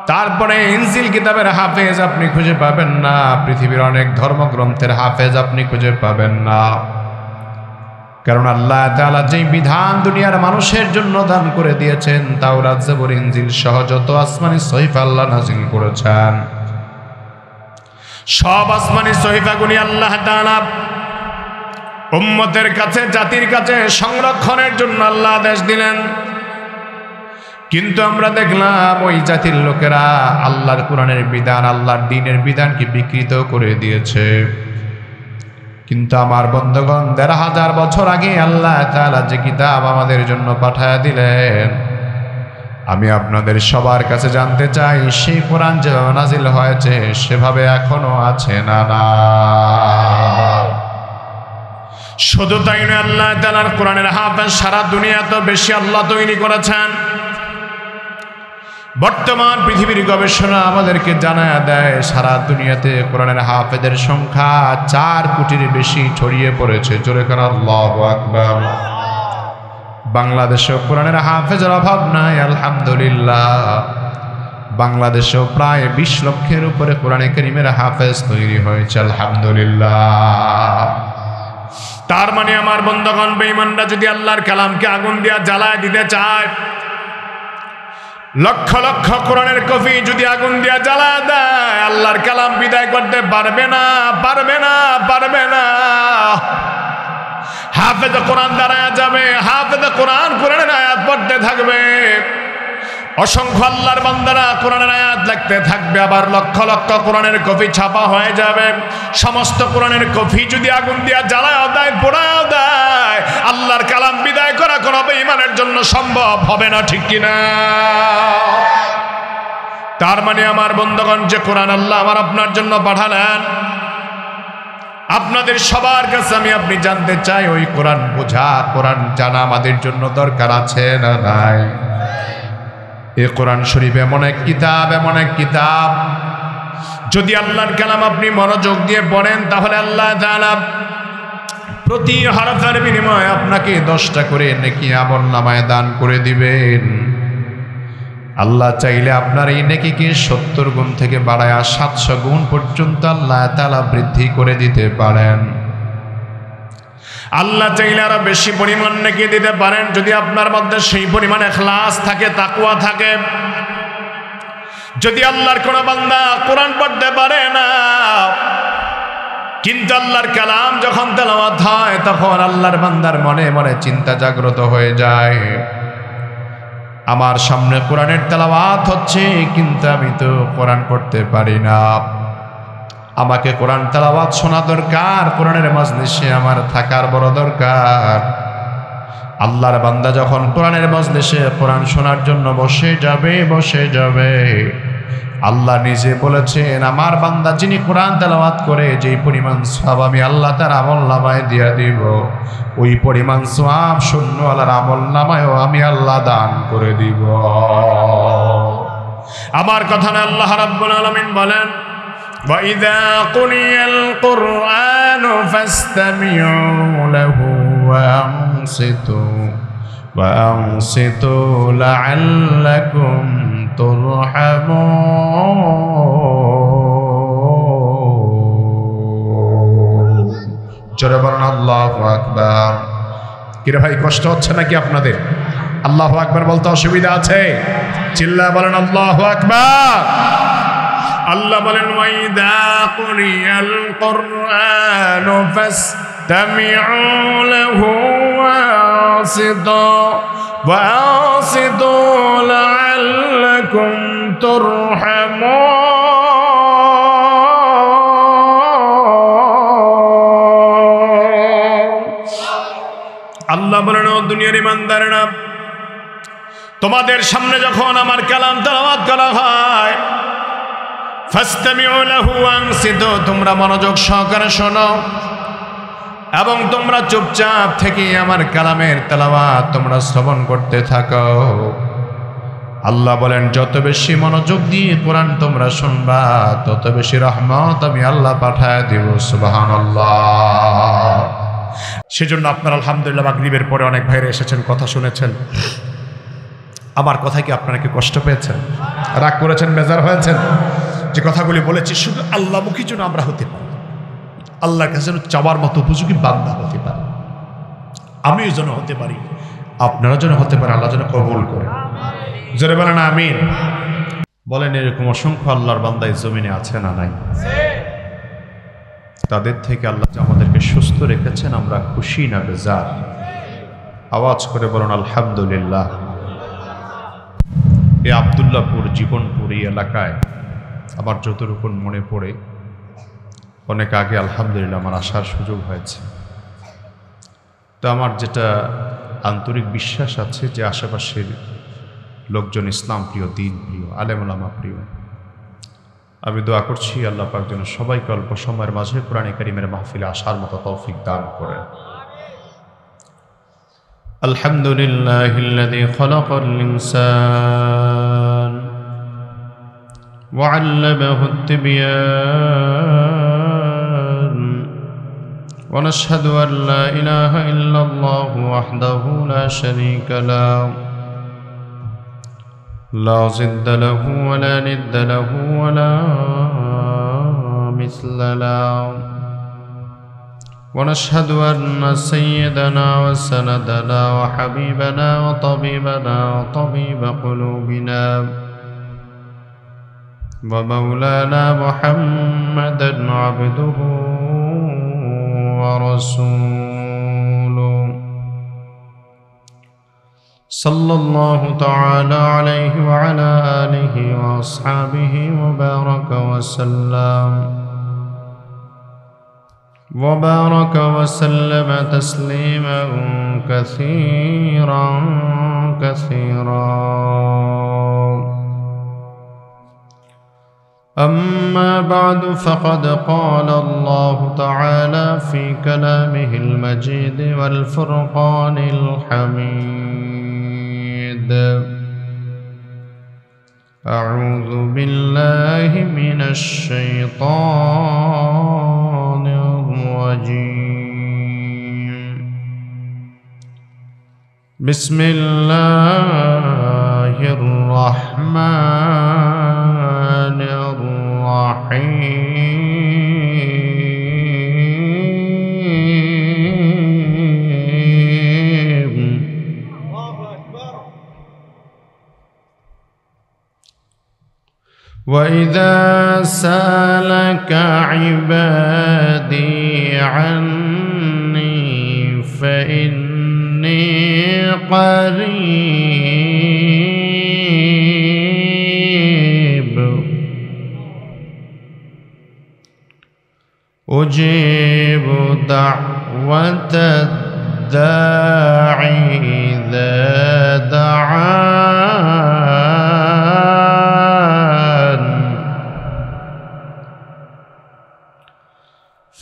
তারপরে ইনজিল কিতাবের হাফেজ আপনি খুঁজে পাবেন না, পৃথিবীর অনেক ধর্মগ্রন্থের হাফেজ আপনি খুঁজে পাবেন না। কারণ আল্লাহ তাআলা যেই বিধান দুনিয়ার মানুষের জন্য দান করে দিয়েছেন, তাওরাত, জবুর, ইনজিল সহ যত আসমানি সহিফা আল্লাহ নাযিল করেছেন, সব আসমানি সহিফাগুলি আল্লাহ তাআলা উম্মতের কাছে, জাতির কাছে সংরক্ষণের জন্য আল্লাহ আদেশ দিলেন। কিন্তু আমরা দেখলাম ওই জাতির লোকেরা আল্লাহর কোরআনের বিধান, আল্লাহর দ্বীনের বিধানকে বিকৃত করে দিয়েছে। কিন্তু আমার বন্ধুগণ, ১৫০০ বছর আগে আল্লাহ তাআলা যে কিতাব আমাদের জন্য পাঠায়া দিলেন, আমি আপনাদের সবার কাছে জানতে চাই, সেই কোরআন যেভাবে নাজিল হয়েছে সেভাবে এখনো আছে না? না। শুধু তাই নয়, আল্লাহ তাআলার কোরআনের হাফেজ সারা দুনিয়া তো বেশি আল্লাহ তৈরি করেছেন। বর্তমান পৃথিবীর গবেষণা আমাদেরকে জানায় দেয়, সারা দুনিয়াতে কোরআনের হাফেজের সংখ্যা 4 কোটির বেশি ছড়িয়ে পড়েছে। জোরে করে আল্লাহু আকবার। বাংলাদেশেও কোরআনের হাফেজের অভাব নাই, আলহামদুলিল্লাহ। বাংলাদেশেও প্রায় 20 লক্ষের উপরে কোরআনে কারীমের হাফেজ তৈরি হয়েছে, আলহামদুলিল্লাহ। তার মানে আমার বন্ধুগণ, বেঈমানরা যদি আল্লাহর কালামকে আগুন দিয়ে জ্বালায় দিতে চায়, লক্ষ লক্ষ কোরআনের কপি যদি আগুন দিয়ে জ্বালা দেয়, আল্লাহর কালাম বিদায় করতে পারবে না, পারবে না, পারবে না। হাফেজ কোরআন দাঁড়ায় যাবে, হাফেজ কোরআন কোরআনের আয়াত পড়তে থাকবে, অসংখ্য আল্লাহর বান্দারা কোরআনের আয়াত লিখতে থাকবে, আবার লক্ষ লক্ষ কোরআনের কপি ছাপা হয়ে যাবে। সমস্ত কোরআনের কপি যদি আগুন দিয়ে জ্বালায় দেয়, পোড়ায় দেয়, আল্লাহর কালাম বিদায় করা কোনো বেঈমানের জন্য সম্ভব হবে না, ঠিক কিনা? তার মানে আমার বন্ধুগণ, যে কোরআন আল্লাহ আমার আপনার জন্য পাঠালেন, আপনাদের সবার কাছে আপনি জানতে চাই, ওই কোরআন বোঝা, কোরআন জানা আমাদের জন্য দরকার আছে না নাই? এই কোরআন শরীফ এমন এক কিতাব, এমন এক কিতাব, যদি আল্লাহর কালাম আপনি মনোযোগ দিয়ে পড়েন, তাহলে আল্লাহ তাআলা প্রতি হরফের বিনিময়ে আপনাকে 10টা করে নেকি আমলনামায় দান করে দিবেন। আল্লাহ চাইলে আপনার এই নেকিকে 70 গুণ থেকে বাড়ায়া 700 গুণ পর্যন্ত আল্লাহ তাআলা বৃদ্ধি করে দিতে পারেন। আল্লাহ চাইলে আরো বেশি পরিমাণ নেকি দিতে পারেন, যদি আপনার মধ্যে সেই পরিমাণ ইখলাস থাকে, তাকওয়া থাকে। যদি আল্লাহর কোন বান্দা কোরআন পড়তে পারে না, কিন্তু আল্লাহর কালাম যখন তেলাওয়াত হয়, তখন আল্লাহর বান্দার মনে মনে চিন্তা জাগ্রত হয়ে যায়, আমার সামনে কোরআনের তেলাওয়াত হচ্ছে, কিন্তু আমি তো কোরআন পড়তে পারি না, আমাকে কোরআন তেলাওয়াত শোনা দরকার, কোরআনের মাজলিসে আমার থাকার বড় দরকার। আল্লাহর বান্দা যখন কোরআনের মাজলিসে কোরআন শোনার জন্য বসে যাবে, আল্লাহ নিজে বলেছেন আমার বান্দা যিনি কোরআন তেলাওয়াত করে যেই পরিমাণ সওয়াব আমি আল্লাহ তার আমলনামায় দিয়ে দিব, ওই পরিমাণ সওয়াব শূন্যওয়ালার আমলনামায়ও আমি আল্লাহ দান করে দিব। আমার কথা না, আল্লাহ রাব্বুল আলামিন বলেন وَإِذَا قُرِئَ الْقُرْآنُ فَاسْتَمِعُوا لَهُ وَأَنصِتُوا لَعَلَّكُمْ تُرْحَمُونَ। জোরে বলেন আল্লাহু আকবার। কিরে ভাই কষ্ট হচ্ছে নাকি আপনাদের? আল্লাহু আকবার বলতে অসুবিধা আছে? চিল্লা বলেন আল্লাহু আকবার। আল্লাহ বলেন ওয়াইদা কুরিয়াল কুরআনু ফাসতামিউ লাহু ওয়াসিতু লাআল্লাকুম তুরহামুন। আল্লাহ বলেন ও দুনিয়ার ইমানদাররা, তোমাদের সামনে যখন আমার কালাম তেলাওয়াত করা হয় ফাসতামিউ লাহু ওয়ানসিতু, তোমরা মনোযোগ সহকারে শোনো এবং তোমরা চুপচাপ থেকে আমার কালামের তেলাওয়াত তোমরা শ্রবণ করতে থাকো। আল্লাহ বলেন যত বেশি মনোযোগ দিয়ে কোরআন তোমরা শুনবা তত বেশি রহমত আমি আল্লাহ পাঠায় দেব। সুবহানাল্লাহ। সেজন্য আপনারা আলহামদুলিল্লাহ মাগরিবের পরে অনেক ভাইরা এসেছেন, কথা শুনেছেন। আমার কথায় কি আপনারা কি কষ্ট পেয়েছেন, রাগ করেছেন, বেজার হয়েছেন? যে কথাগুলি বলেছি শুধু আল্লাহমুখী যেন আমরা হতে পারি, আল্লাহর কাছে যেন চাওয়ার মতো উপযোগী বান্দা হতে পারি, আমিও যেন হতে পারি, আপনারা যেন হতে পারে, আল্লাহ যেন কবুল করে। জোরে বলেন আমিন। বলেন এরকম অসংখ্য আল্লাহর বান্দা এই জমিনে আছে না নাই? তাদের থেকে আল্লাহ যে আমাদেরকে সুস্থ রেখেছেন আমরা খুশি না বেজার? আওয়াজ করে বলুন আলহামদুলিল্লাহ। এই আব্দুল্লাহপুর জীবনপুর এই এলাকায় আমার যতটুকু মনে পড়ে অনেক আগে আলহামদুলিল্লাহ আমার আসার সুযোগ হয়েছে। তো আমার যেটা আন্তরিক বিশ্বাস আছে যে আশেপাশের লোকজন ইসলাম প্রিয়, দিন প্রিয়, আলেম ওলামা প্রিয়। আমি দোয়া করছি আল্লাহ পাক যেন সবাইকে অল্প সময়ের মাঝে কোরআন কারীমের মাহফিলে আসার মতো তৌফিক দান করেন। আলহামদুলিল্লাহিল্লাযী খালাকাল ইনসান ওয়া আল্লামাহুত তিবয়ান ওয়া নাশহাদু আন লা ইলাহা ইল্লাল্লাহু ওয়াহদাহু লা শারীকা লাহু لا ضد له ولا ند له ولا مثل له ونشهد أن سيدنا وسندنا وحبيبنا وطبيبنا وطبيب قلوبنا ومولانا محمدا عبده ورسوله صلى الله تعالى عليه وعلى آله وأصحابه وبارك وسلم تسليما كثيرا كثيرا. أما بعد فقد قال الله تعالى في كلامه المجيد والفرقان الحميد: أعوذ بالله من الشيطان الرجيم. بسم الله الرحمن الرحيم. وإذا سألك عبادي عني فإني قريب أجيب دعوة الداعي إذا دعان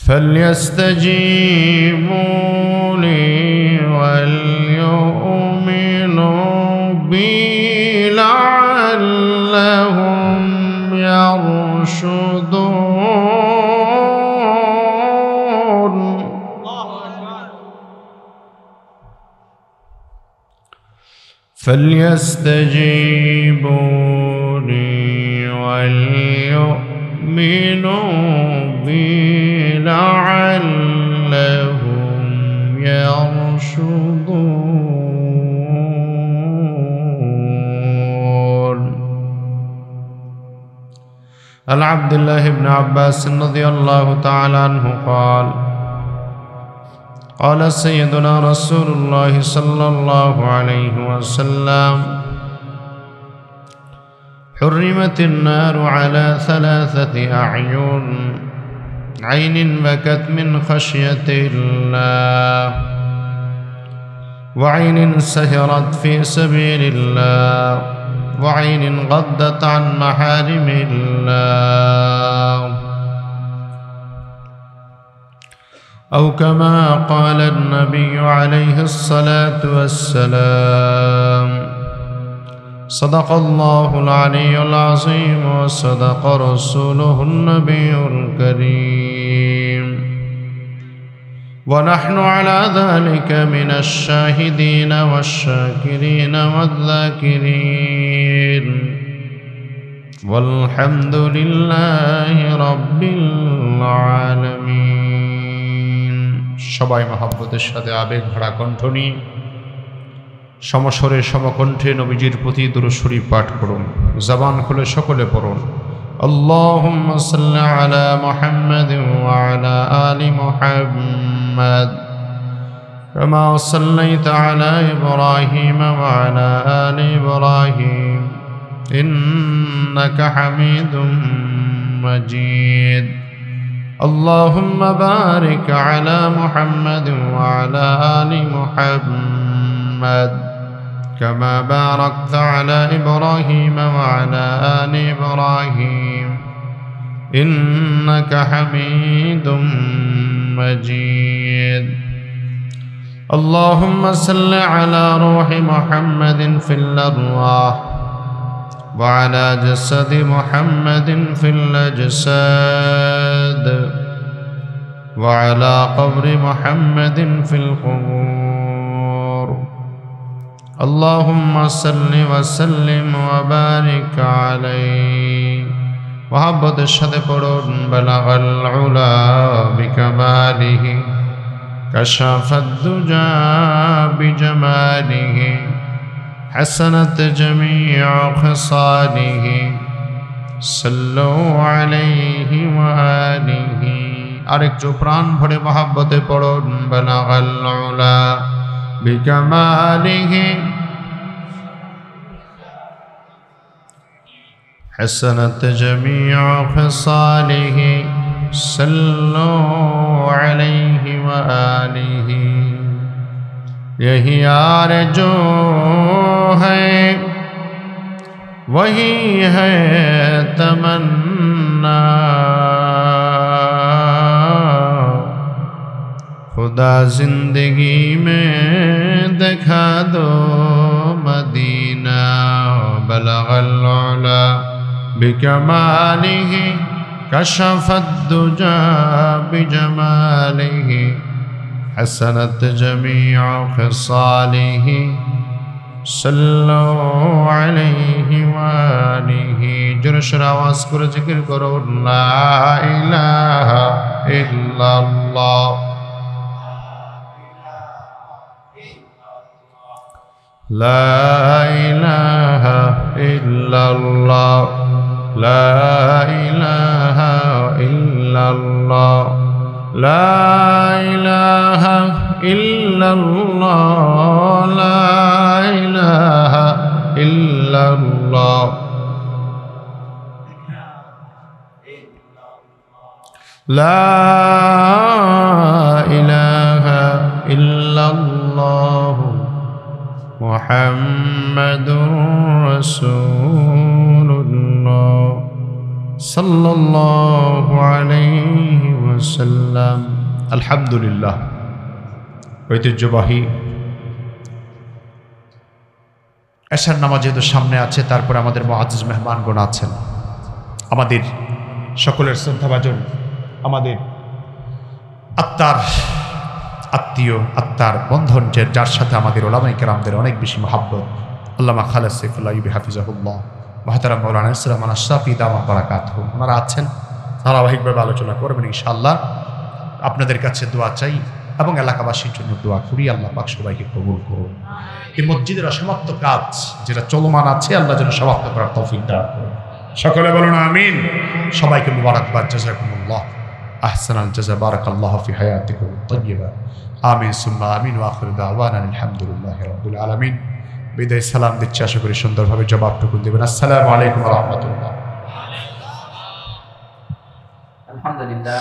فليستجيبوا لي وليؤمنوا بي لعلهم يرشدون. فليستجيبوا لي وليؤمنوا بي لعلهم يرشدون. عن عبد الله بن عباس رضي الله تعالى عنه قال قال سيدنا رسول الله صلى الله عليه وسلم حرمت النار على ثلاثة أعين: عين بكت من خشية الله، وعين سهرت في سبيل الله، وعين غضت عن محارم الله، أو كما قال النبي عليه الصلاة والسلام. صدق الله العلي العظيم وصدق رسوله النبي الكريم، ونحن على ذلك من الشاهدين والشاكرين والذاكرين، والحمد لله رب العالمين. সবাই মহব্বতের সাথে আবেগ ভরা কণ্ঠ নিয়ে সমস্বরে সমকণ্ঠে নবীজির প্রতি দুরূদ শরীফ পাঠ করুন। জবান খুলে সকলে পড়ুন আল্লাহুম্মা সাল্লি আলা মুহাম্মাদিন ওয়া আলা আলি মুহাম্মাদ কামা সাল্লাইতা আলা ইব্রাহিম ওয়া আলা আলি ইব্রাহিম ইন্নাকা হামিদুম মাজিদ। আল্লাহুম্মা বারিক আলা মুহাম্মাদিন ওয়া আলা আলি মুহাম্মাদ كما باركت على إبراهيم وعلى آل إبراهيم إنك حميد مجيد. اللهم صل على روح محمد في الأرواح وعلى جسد محمد في الأجساد وعلى قبر محمد في القبور. اللهم صل وسلم وبارك عليه محبت الشهد قرون بلغ العلا بكماله كشف الدجى بجماله حسنت جميع خصاله صلوا عليه وآله. আরেক জো প্রাণ ভরে মহব্বতে পড়ুন بلغ العلا بكماله حسنت جميع خصاله صلوا عليه وآله. यही आरज़ू है वही है तमन्ना, खुदा जिंदगी में दिखा दो मदीना। बलगल उला बिकमालिही कशफत दुजा बिजमालिही हसनत जमीअ खिसालिही सल्लु अलैहि वालिही। जोरशोर आवाज करे जिक्र करो ला इलाहा इल्लल्लाह لا إله إلا الله لا إله إلا الله لا إله إلا الله لا إله إلا الله لا إله إلا الله محمد رسول الله সাল্লাল্লাহু আলাইহি ওয়াসাল্লাম। আলহামদুলিল্লাহ, ঐতিহ্যবাহী এশার নামাজ যেহেতু সামনে আছে, তারপরে আমাদের মুআজ্জিজ মেহমানগণ আছেন, আমাদের সকলের শ্রদ্ধাভাজন, আমাদের আত্মার আত্মীয়, আত্মার বন্ধন, যার সাথে আমাদের ওলামায়ে কেরামদের অনেক বেশি মহাব্বত, আল্লামা খালেদ সাইফুল্লাহ ইউবি হাফিজাহুল্লাহ, মুহতারাম মাওলানা ইসলাম আশরাফি দামাত বারাকাতুহু, ওনারা আছেন, ধারাবাহিকভাবে আলোচনা করবেন ইনশাআল্লাহ। আপনাদের কাছে দোয়া চাই এবং এলাকাবাসীর জন্য দোয়া করি, আল্লাহ পাক সবাইকে কবুল করুন। এই মসজিদের অসমাপ্ত কাজ যেটা চলমান আছে, আল্লাহ যেন সমাপ্ত করার তৌফিক দান করুন। সকলে বলুন আমিন। সবাইকে মুবারকবাদ, জাযাকুমুল্লাহ আহসানাল জাযা, বারাকাল্লাহু ফি হায়াতিকুম তাইয়্যিবা, আমিন সুম্মা আমিন, ওয়া আখিরু দাওয়ানা আলহামদুলিল্লাহি রাব্বিল আলামিন। বিদায় সালাম দিচ্ছি, আশা করি সুন্দরভাবে জবাবটুকু দেবেন। আসসালামু আলাইকুম ওয়া রাহমাতুল্লাহ। আলহামদুলিল্লাহ।